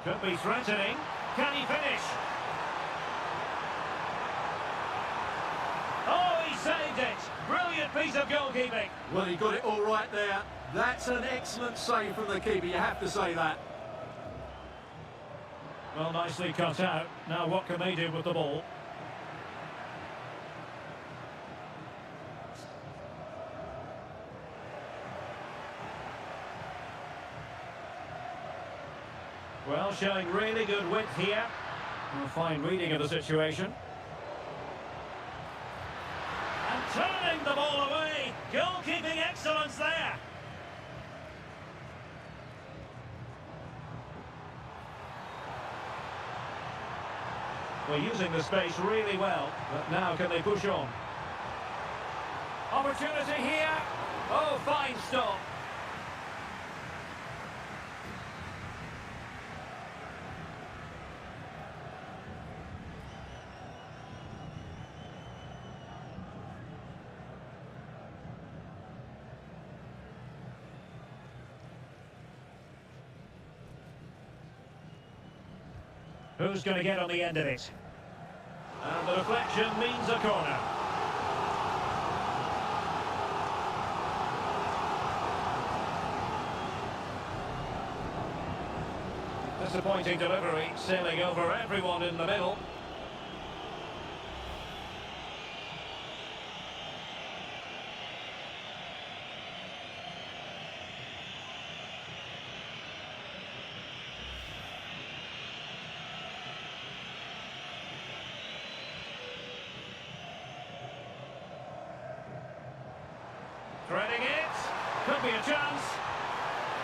Could be threatening. Can he finish? Oh, he saved it. Brilliant piece of goalkeeping. Well, he got it all right there. That's an excellent save from the keeper, you have to say that. Well, nicely cut out. Now what can they do with the ball? Well, showing really good width here. A fine reading of the situation. And turning the ball away. Goalkeeping excellence there. We're using the space really well, but now can they push on? Opportunity here. Oh, fine stop. Who's going to get on the end of it? And the deflection means a corner. Disappointing delivery, sailing over everyone in the middle. Threading it. Could be a chance.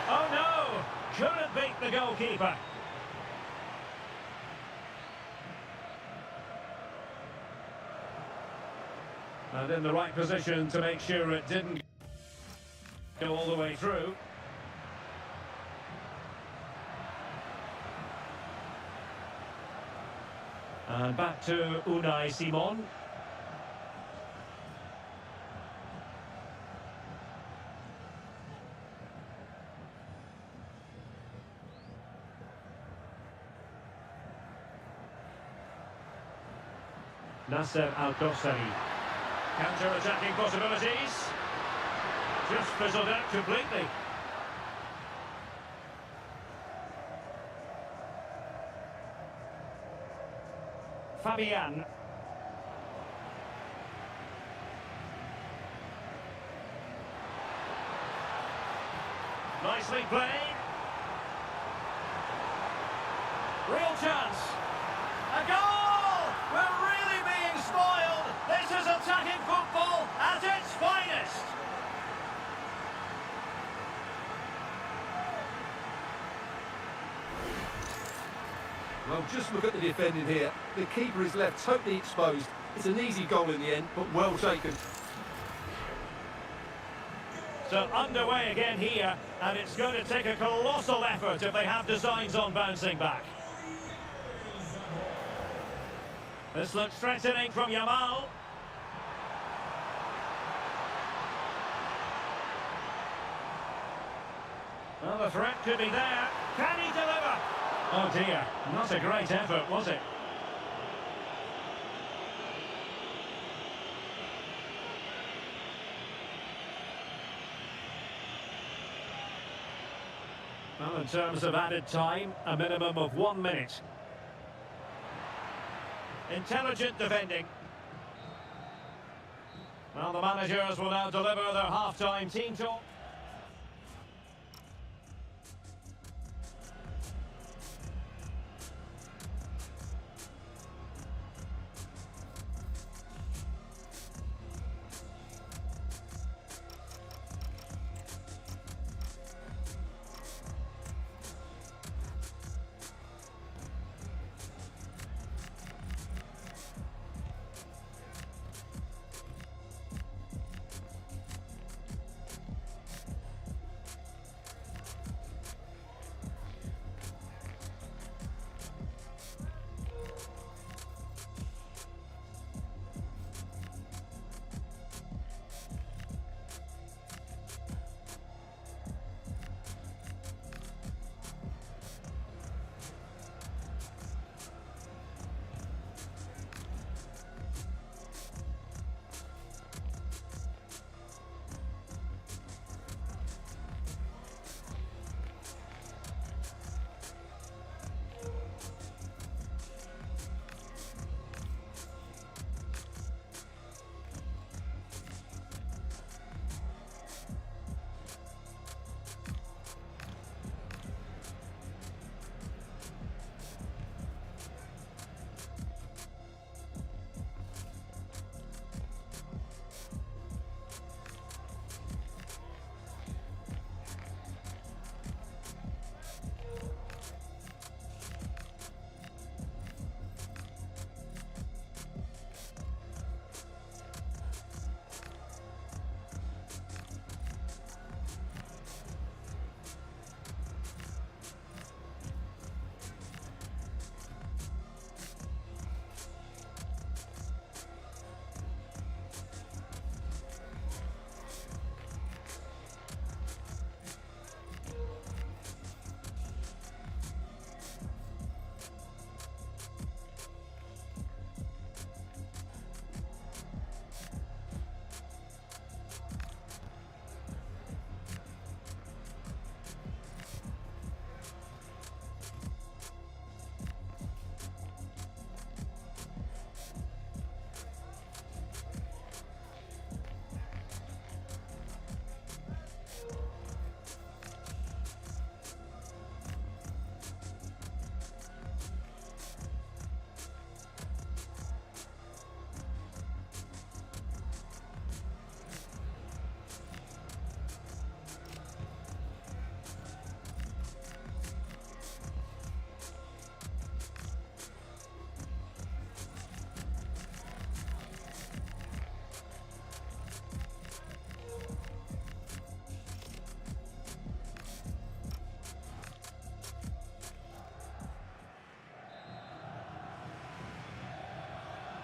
Oh no! Couldn't beat the goalkeeper. And in the right position to make sure it didn't go all the way through. And back to Unai Simon. Nasser Al-Kosari. Counter-attacking possibilities. Just fizzled out completely. Fabian. Nicely played. Real chance. A goal! We're really being spoiled. This is attacking football at its finest. Well, just look at the defending here. The keeper is left totally exposed. It's an easy goal in the end, but well taken. So underway again here, and it's going to take a colossal effort if they have designs on bouncing back. This looks threatening from Yamal. Well, the threat could be there. Can he deliver? Oh dear, not a great effort, was it? Well, in terms of added time, a minimum of 1 minute. Intelligent defending. Well, the managers will now deliver their half-time team talk.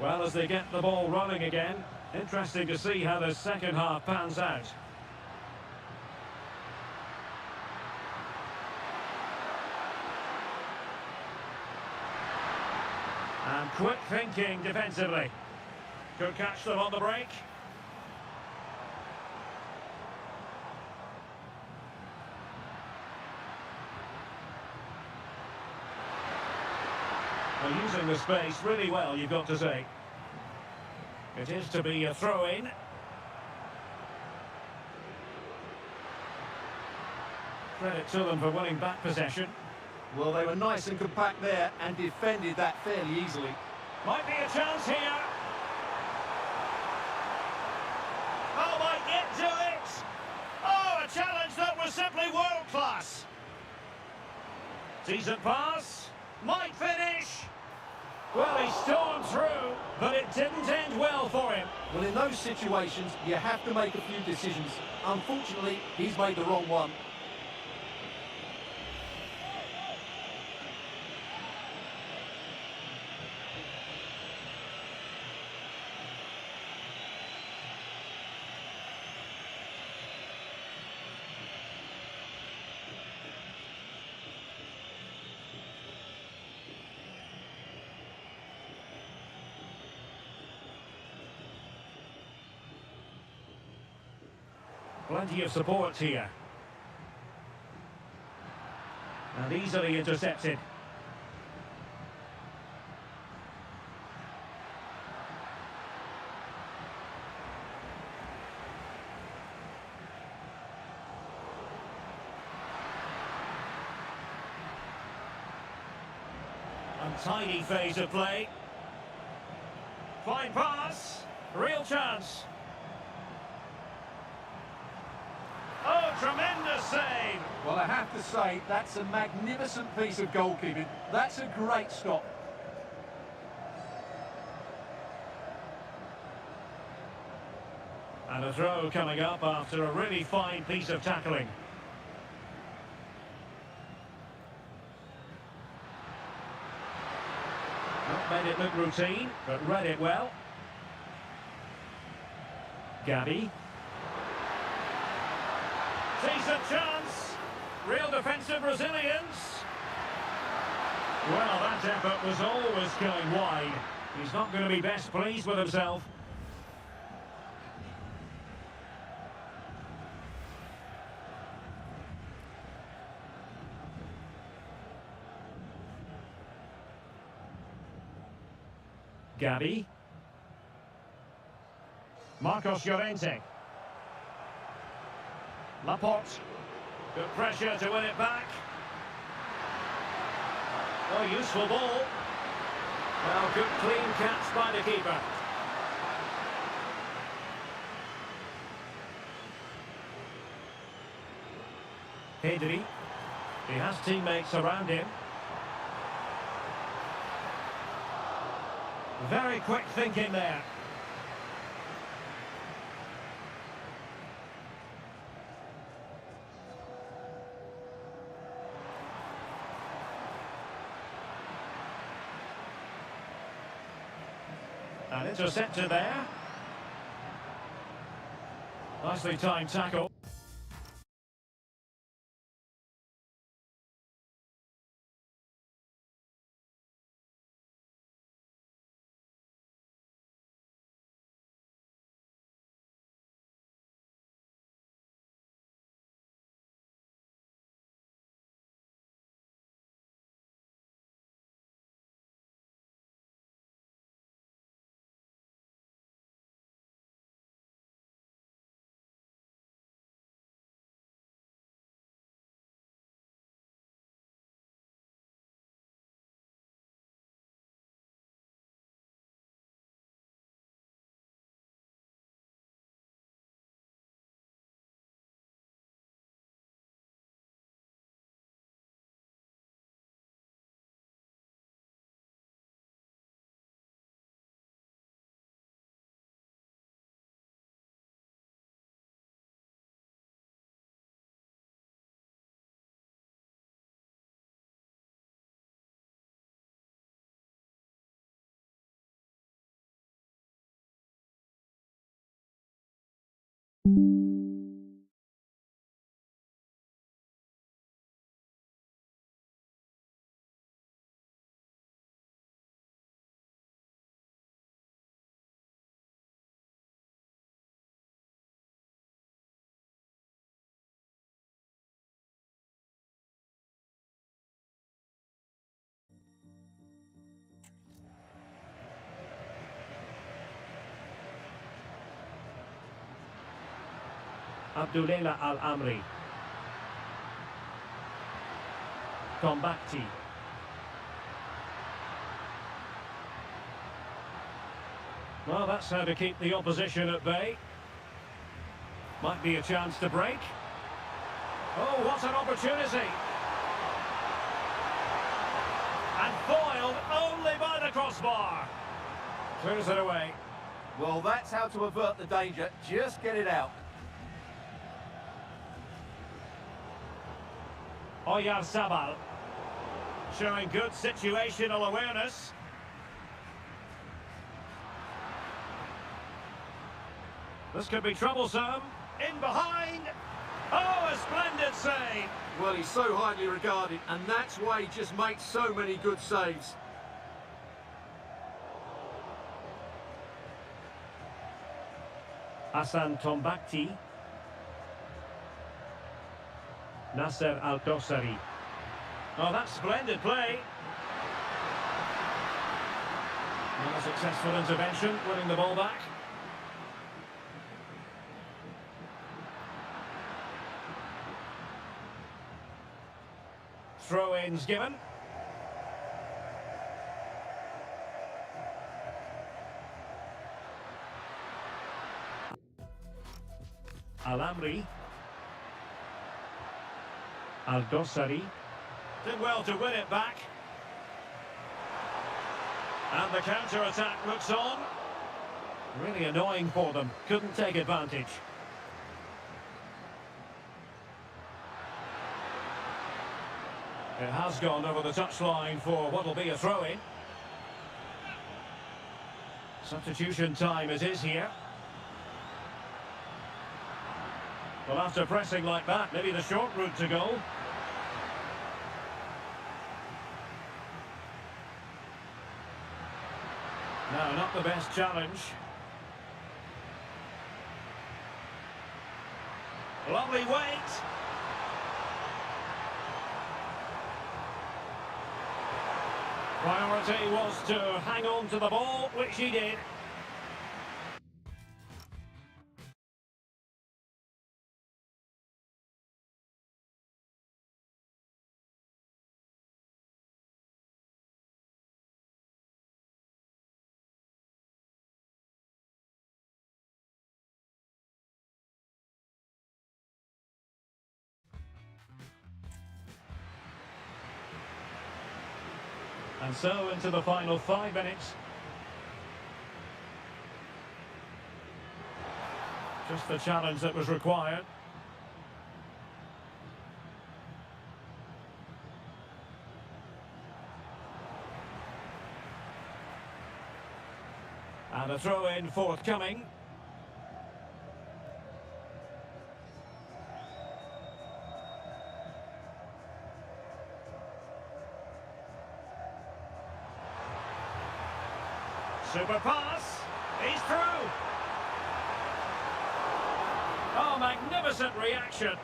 Well, as they get the ball rolling again, interesting to see how the second half pans out. And quick thinking defensively. Could catch them on the break. They're using the space really well, you've got to say. It is to be a throw-in. Credit to them for winning back possession. Well, they were nice and compact there and defended that fairly easily. Might be a chance here. Oh, might get to it. Oh, a challenge that was simply world-class. Decent pass. Might finish. Well, he stormed through, but it didn't end well for him. Well, in those situations, you have to make a few decisions. Unfortunately, he's made the wrong one. Plenty of support here. And easily intercepted. Untidy phase of play. Fine pass. Real chance. Oh, tremendous save! Well, I have to say, that's a magnificent piece of goalkeeping. That's a great stop. And a throw coming up after a really fine piece of tackling. Not made it look routine, but read it well. Gabby. Decent chance. Real defensive resilience. Well, that effort was always going wide. He's not going to be best pleased with himself. Gabby. Marcos Llorente. Laporte. Good pressure to win it back. Oh, useful ball. Well, good clean catch by the keeper. Pedri. He has teammates around him. Very quick thinking there. An interceptor there. Nicely timed tackle. Abdullela Al-Amri. Tombakti. Well, that's how to keep the opposition at bay. Might be a chance to break. Oh, what an opportunity! And foiled only by the crossbar. Clears it away. Well, that's how to avert the danger. Just get it out. Oyarzabal. Showing good situational awareness. This could be troublesome. In behind. Oh, a splendid save. Well, he's so highly regarded, and that's why he just makes so many good saves. Hassan Tombakti. Nasser Al-Dosari. Oh, that's splendid play. And a successful intervention, winning the ball back. Throw-ins given. Al-Amri. Al-Dosari. Did well to win it back. And the counter-attack looks on. Really annoying for them. Couldn't take advantage. It has gone over the touchline for what will be a throw-in. Substitution time it is here. Well, after pressing like that, maybe the short route to go. No, not the best challenge. Lovely weight. Priority was to hang on to the ball, which he did. And so into the final 5 minutes. Just the challenge that was required. And a throw-in forthcoming. Super pass. He's through. Oh, magnificent reaction.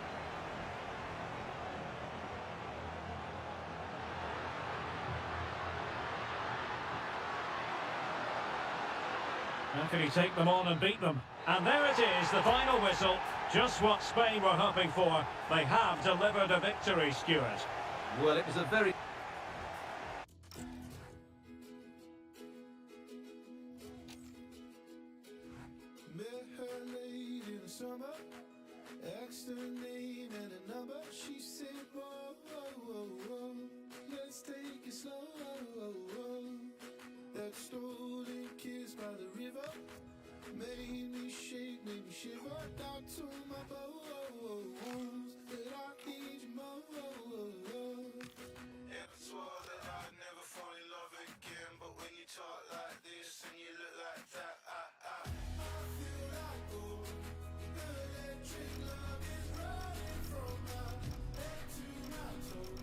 How can he take them on and beat them? And there it is, the final whistle. Just what Spain were hoping for. They have delivered a victory, Stuart. Well, it was a very... Met her late in the summer, asked her name and a number. She said, whoa, whoa, whoa, whoa, let's take it slow. That stolen kiss by the river made me shake, made me shiver. Down to my bones that I need you more. And I swore that I'd never fall in love again, but when you talk like this and you look like that, I feel like gold. The electric love is running from my head to my toes.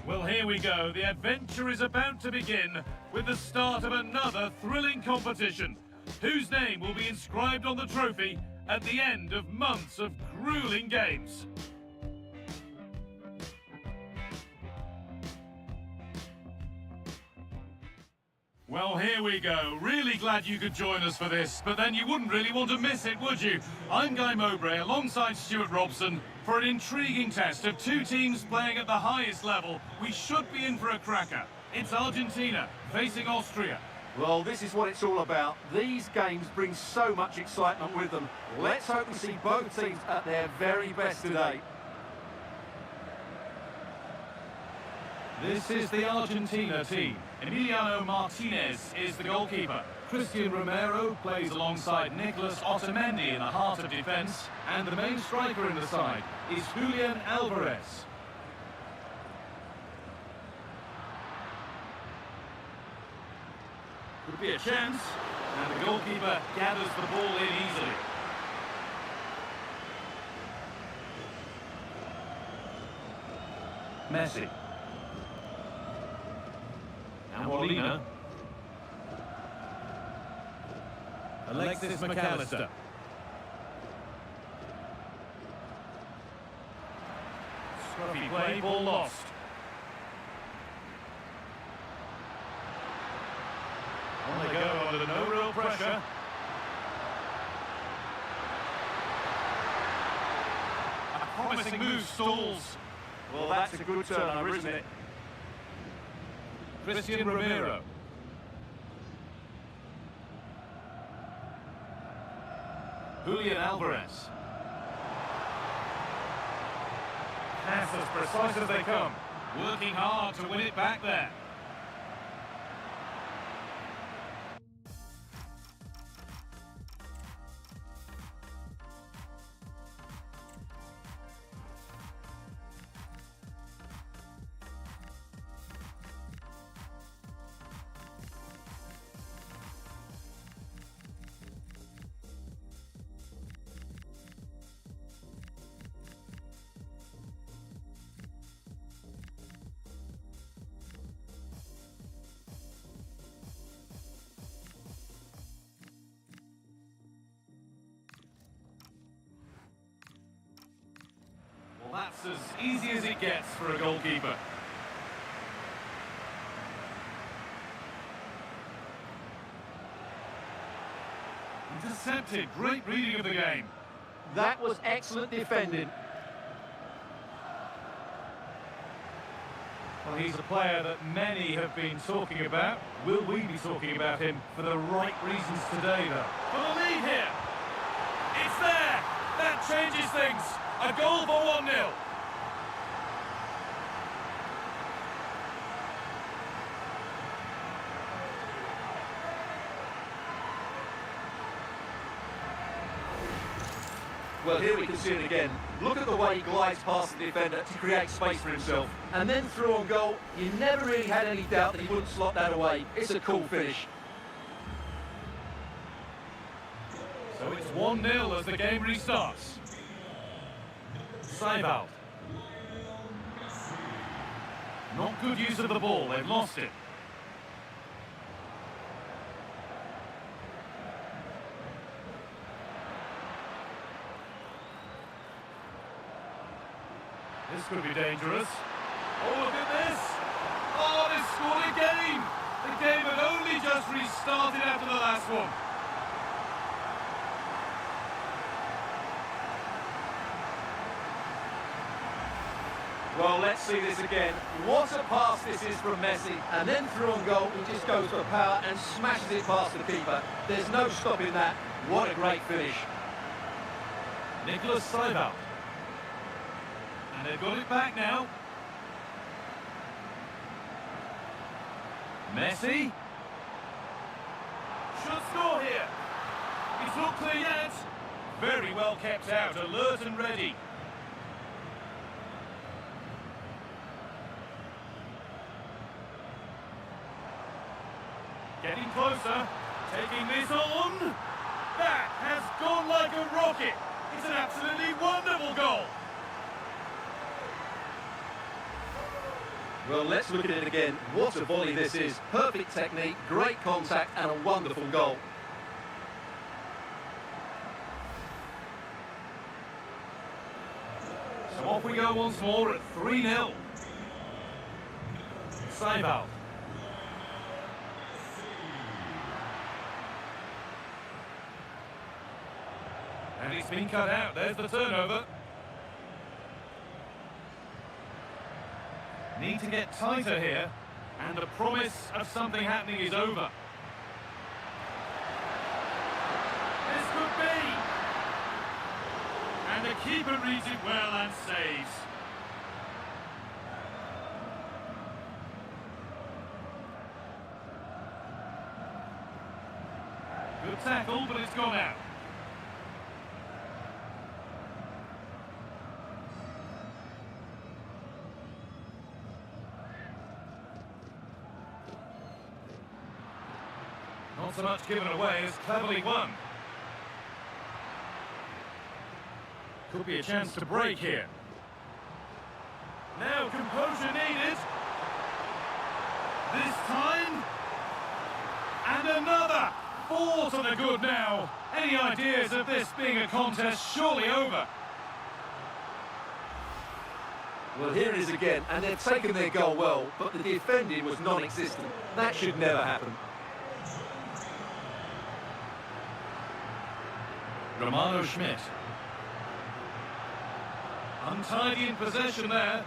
Well, here we go. The adventure is about to begin with the start of another thrilling competition. Whose name will be inscribed on the trophy at the end of months of grueling games? Well, here we go. Really glad you could join us for this, but then you wouldn't really want to miss it, would you? I'm Guy Mowbray alongside Stuart Robson for an intriguing test of two teams playing at the highest level. We should be in for a cracker. It's Argentina facing Austria. Well, this is what it's all about. These games bring so much excitement with them. Let's hope we see both teams at their very best today. This is the Argentina team. Emiliano Martinez is the goalkeeper. Christian Romero plays alongside Nicolas Otamendi in the heart of defence. And the main striker in the side is Julian Alvarez. Could be a chance. And the goalkeeper gathers the ball in easily. Messi. And Molina. Alexis McAllister. Scruffy play, ball lost. On they go under no real pressure. A promising move stalls. Well, that's a good turnover, isn't it? Christian Romero. Julian Alvarez. Pass as precise as they come. Working hard to win it back there. Well, that's as easy as it gets for a goalkeeper. Intercepted, great reading of the game. That was excellent defending. Well, he's a player that many have been talking about. Will we be talking about him for the right reasons today, though? For the lead here! It's there! That changes things! A goal for 1-0. Well, here we can see it again. Look at the way he glides past the defender to create space for himself. And then through on goal, you never really had any doubt that he wouldn't slot that away. It's a cool finish. So it's 1-0 as the game restarts. Seibald. Not good use of the ball, they've lost it. This could be dangerous. Oh, look at this! Oh, they scored again! The game had only just restarted after the last one. Well, let's see this again. What a pass this is from Messi. And then through on goal, he just goes for power and smashes it past the keeper. There's no stopping that. What a great finish. Nicolas Seibald. And they've got it back now. Messi. Should score here. It's not clear yet. Very well kept out, alert and ready. Getting closer, taking this on. That has gone like a rocket. It's an absolutely wonderful goal. Well, let's look at it again. What a volley this is. Perfect technique, great contact and a wonderful goal. So off we go once more at 3-0. Saibal. And it's been cut out. There's the turnover. Need to get tighter here, and the promise of something happening is over. This could be! And the keeper reads it well and saves. Good tackle, but it's gone out. Not so much given away as cleverly won. Could be a chance to break here. Now composure needed. This time. And another. 4 to the good now. Any ideas of this being a contest surely over? Well, here it is again, and they've taken their goal well, but the defending was non-existent. That should never happen. Romano Schmidt. Untidy in possession there.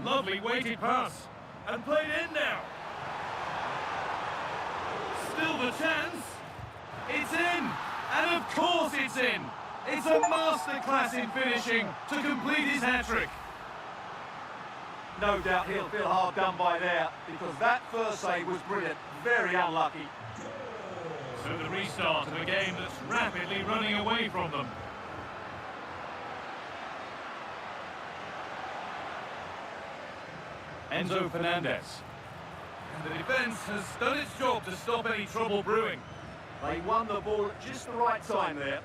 Lovely weighted pass. And played in now. Still the chance. It's in. And of course it's in. It's a masterclass in finishing to complete his hat-trick. No doubt he'll feel hard done by there, because that first save was brilliant. Very unlucky. So the restart of a game that's rapidly running away from them. Enzo Fernandez. And the defence has done its job to stop any trouble brewing. They won the ball at just the right time there.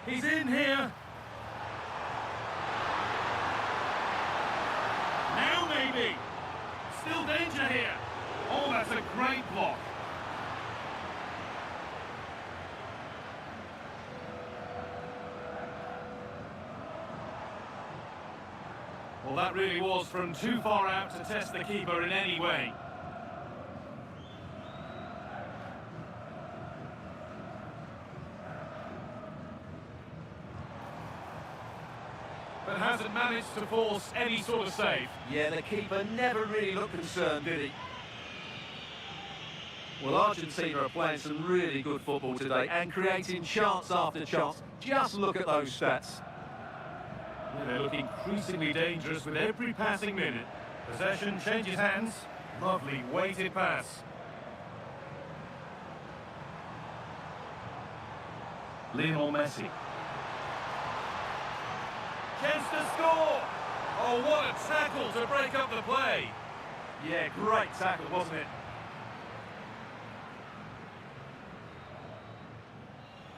He's in here. Now maybe. Still danger here. Oh, that's a great block. Well, that really was from too far out to test the keeper in any way. But hasn't managed to force any sort of save. Yeah, the keeper never really looked concerned, did he? Well, Argentina are playing some really good football today and creating chance after chance. Just look at those stats. Yeah, they look increasingly dangerous with every passing minute. Possession changes hands. Lovely weighted pass. Lionel Messi. Chance to score! Oh, what a tackle to break up the play! Yeah, great tackle, wasn't it?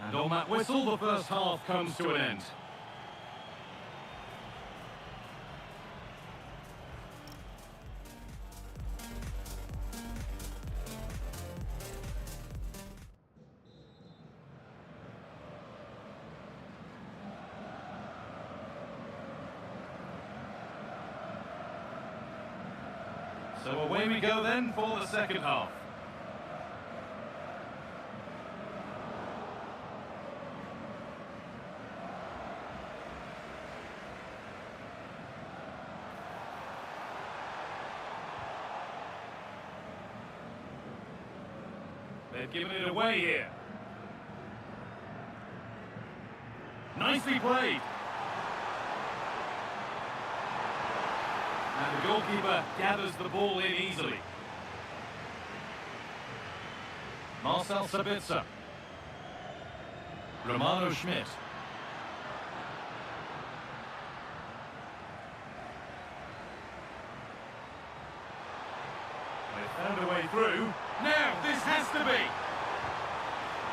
And on that whistle, the first half comes to an end. So away we go then for the second half. They've given it away here. Nicely played. And the goalkeeper gathers the ball in easily. Marcel Sabitzer. Romano Schmidt. Found a way through. Now, this has to be.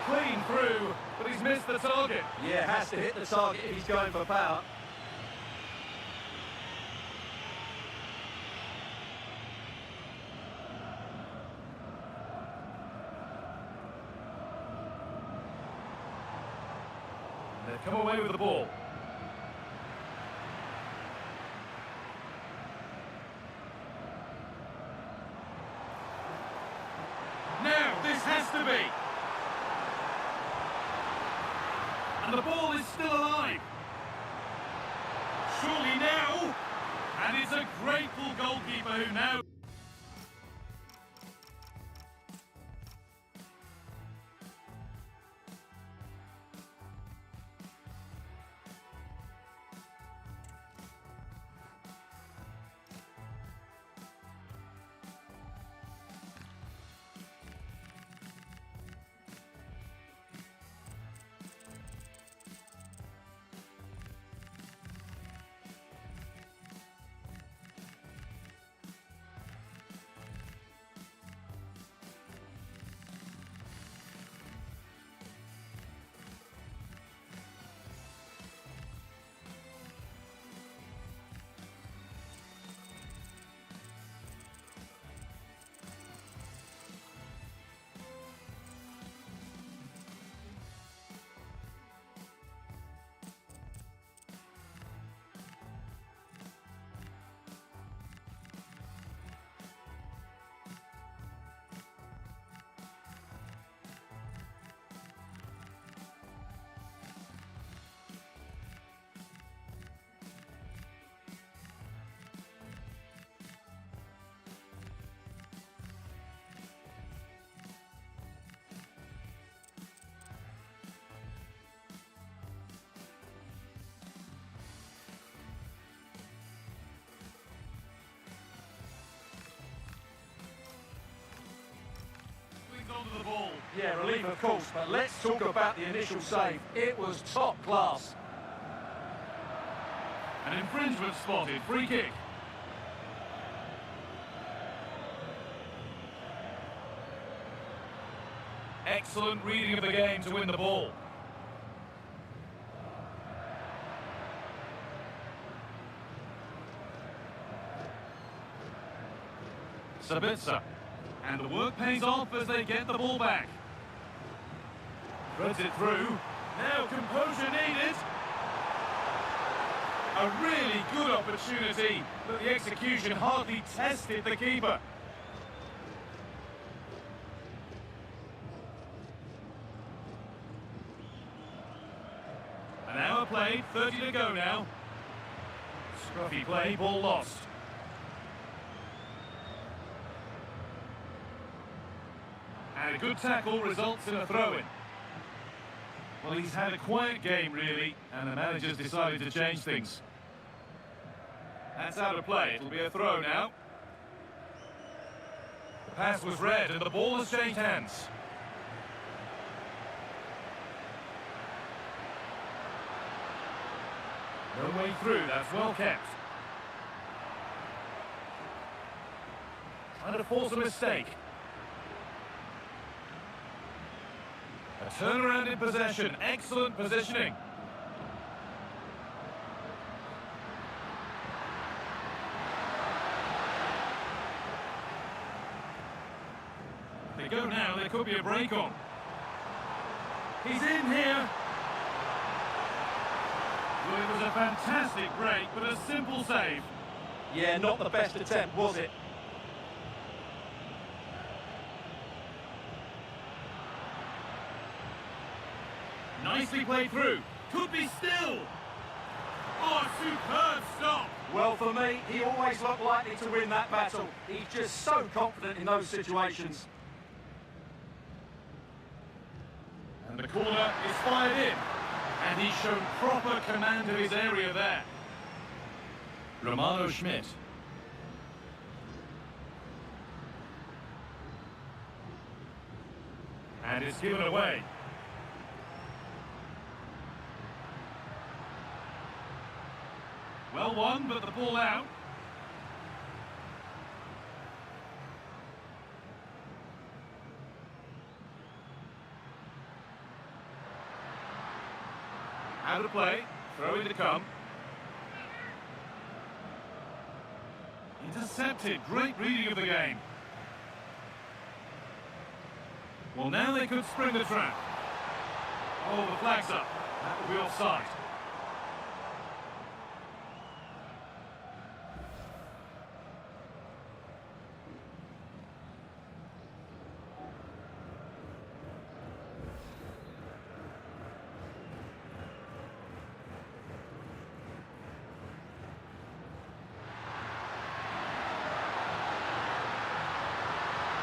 Clean through, but he's missed the target. Yeah, has to hit the target if he's going for power. They've come away with the ball. Now, this has to be. And the ball is still alive. Surely now. And it's a grateful goalkeeper who now... onto the ball. Yeah, relief of course, but let's talk about the initial save. It was top class. An infringement spotted. Free kick. Excellent reading of the game to win the ball. Sabitzer. And the work pays off as they get the ball back. Threads it through. Now composure needed. A really good opportunity, but the execution hardly tested the keeper. An hour played, 30 to go now. Scruffy play, ball lost. And a good tackle results in a throw-in. Well, he's had a quiet game, really, and the manager's decided to change things. That's out of play. It'll be a throw now. The pass was read, and the ball has changed hands. No way through. That's well kept. Trying to force a mistake. A turnaround in possession. Excellent positioning. They go now. There could be a break on. He's in here. Well, it was a fantastic break, but a simple save. Yeah, not the best attempt, was it? Nicely played through. Could be still. Oh, superb stop. Well, for me, he always looked likely to win that battle. He's just so confident in those situations. And the corner is fired in. And he's shown proper command of his area there. Romano Schmidt. And it's given away. Well won, but the ball out. Out of play, throw in to come. Intercepted, great reading of the game. Well, now they could spring the trap. Oh, the flag's up. That will be offside.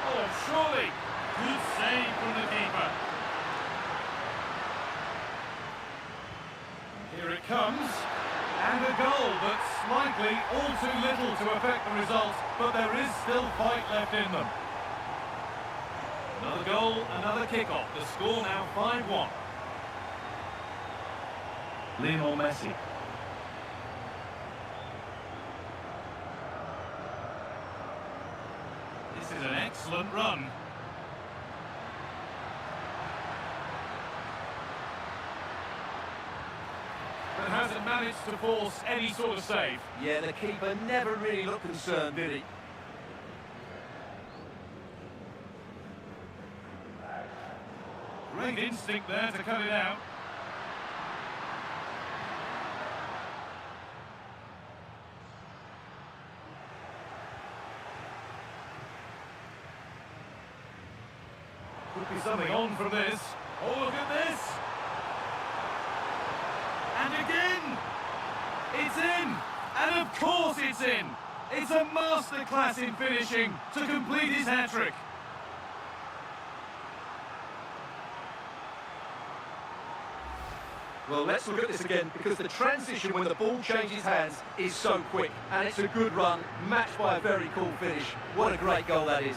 Oh, surely. Good save from the keeper. Here it comes. And a goal, but slightly all too little to affect the result, but there is still fight left in them. Another goal, another kick-off. The score now 5-1. Lionel Messi. This is an excellent run. But hasn't managed to force any sort of save. Yeah, the keeper never really looked concerned, did he? Great instinct there to cut it out. Could be something on from this. Oh, look at this! And again! It's in! And of course it's in! It's a masterclass in finishing to complete his hat-trick. Well, let's look at this again, because the transition when the ball changes hands is so quick. And it's a good run, matched by a very cool finish. What a great goal that is.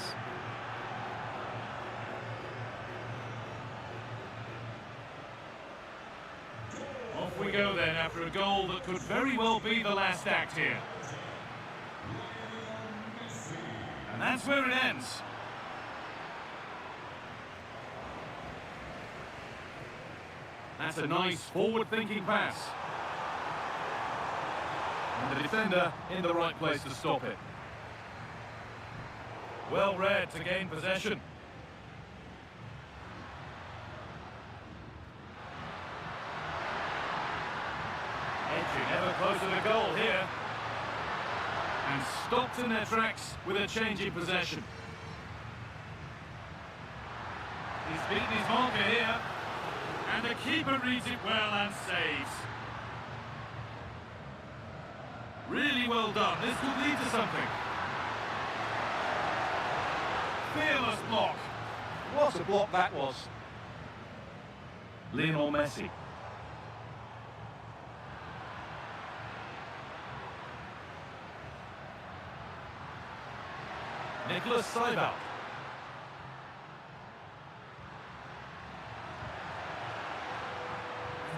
Off we go then after a goal that could very well be the last act here. And that's where it ends. That's a nice forward-thinking pass. And the defender in the right place to stop it. Well read to gain possession. Edging ever closer to goal here. And stopped in their tracks with a change in possession. He's beaten his marker here. And the keeper reads it well and saves. Really well done. This could lead to something. Fearless block. What a block that was. Lionel Messi. Nicholas Seibert.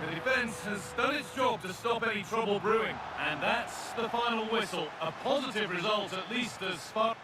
The defence has done its job to stop any trouble brewing. And that's the final whistle. A positive result, at least as far...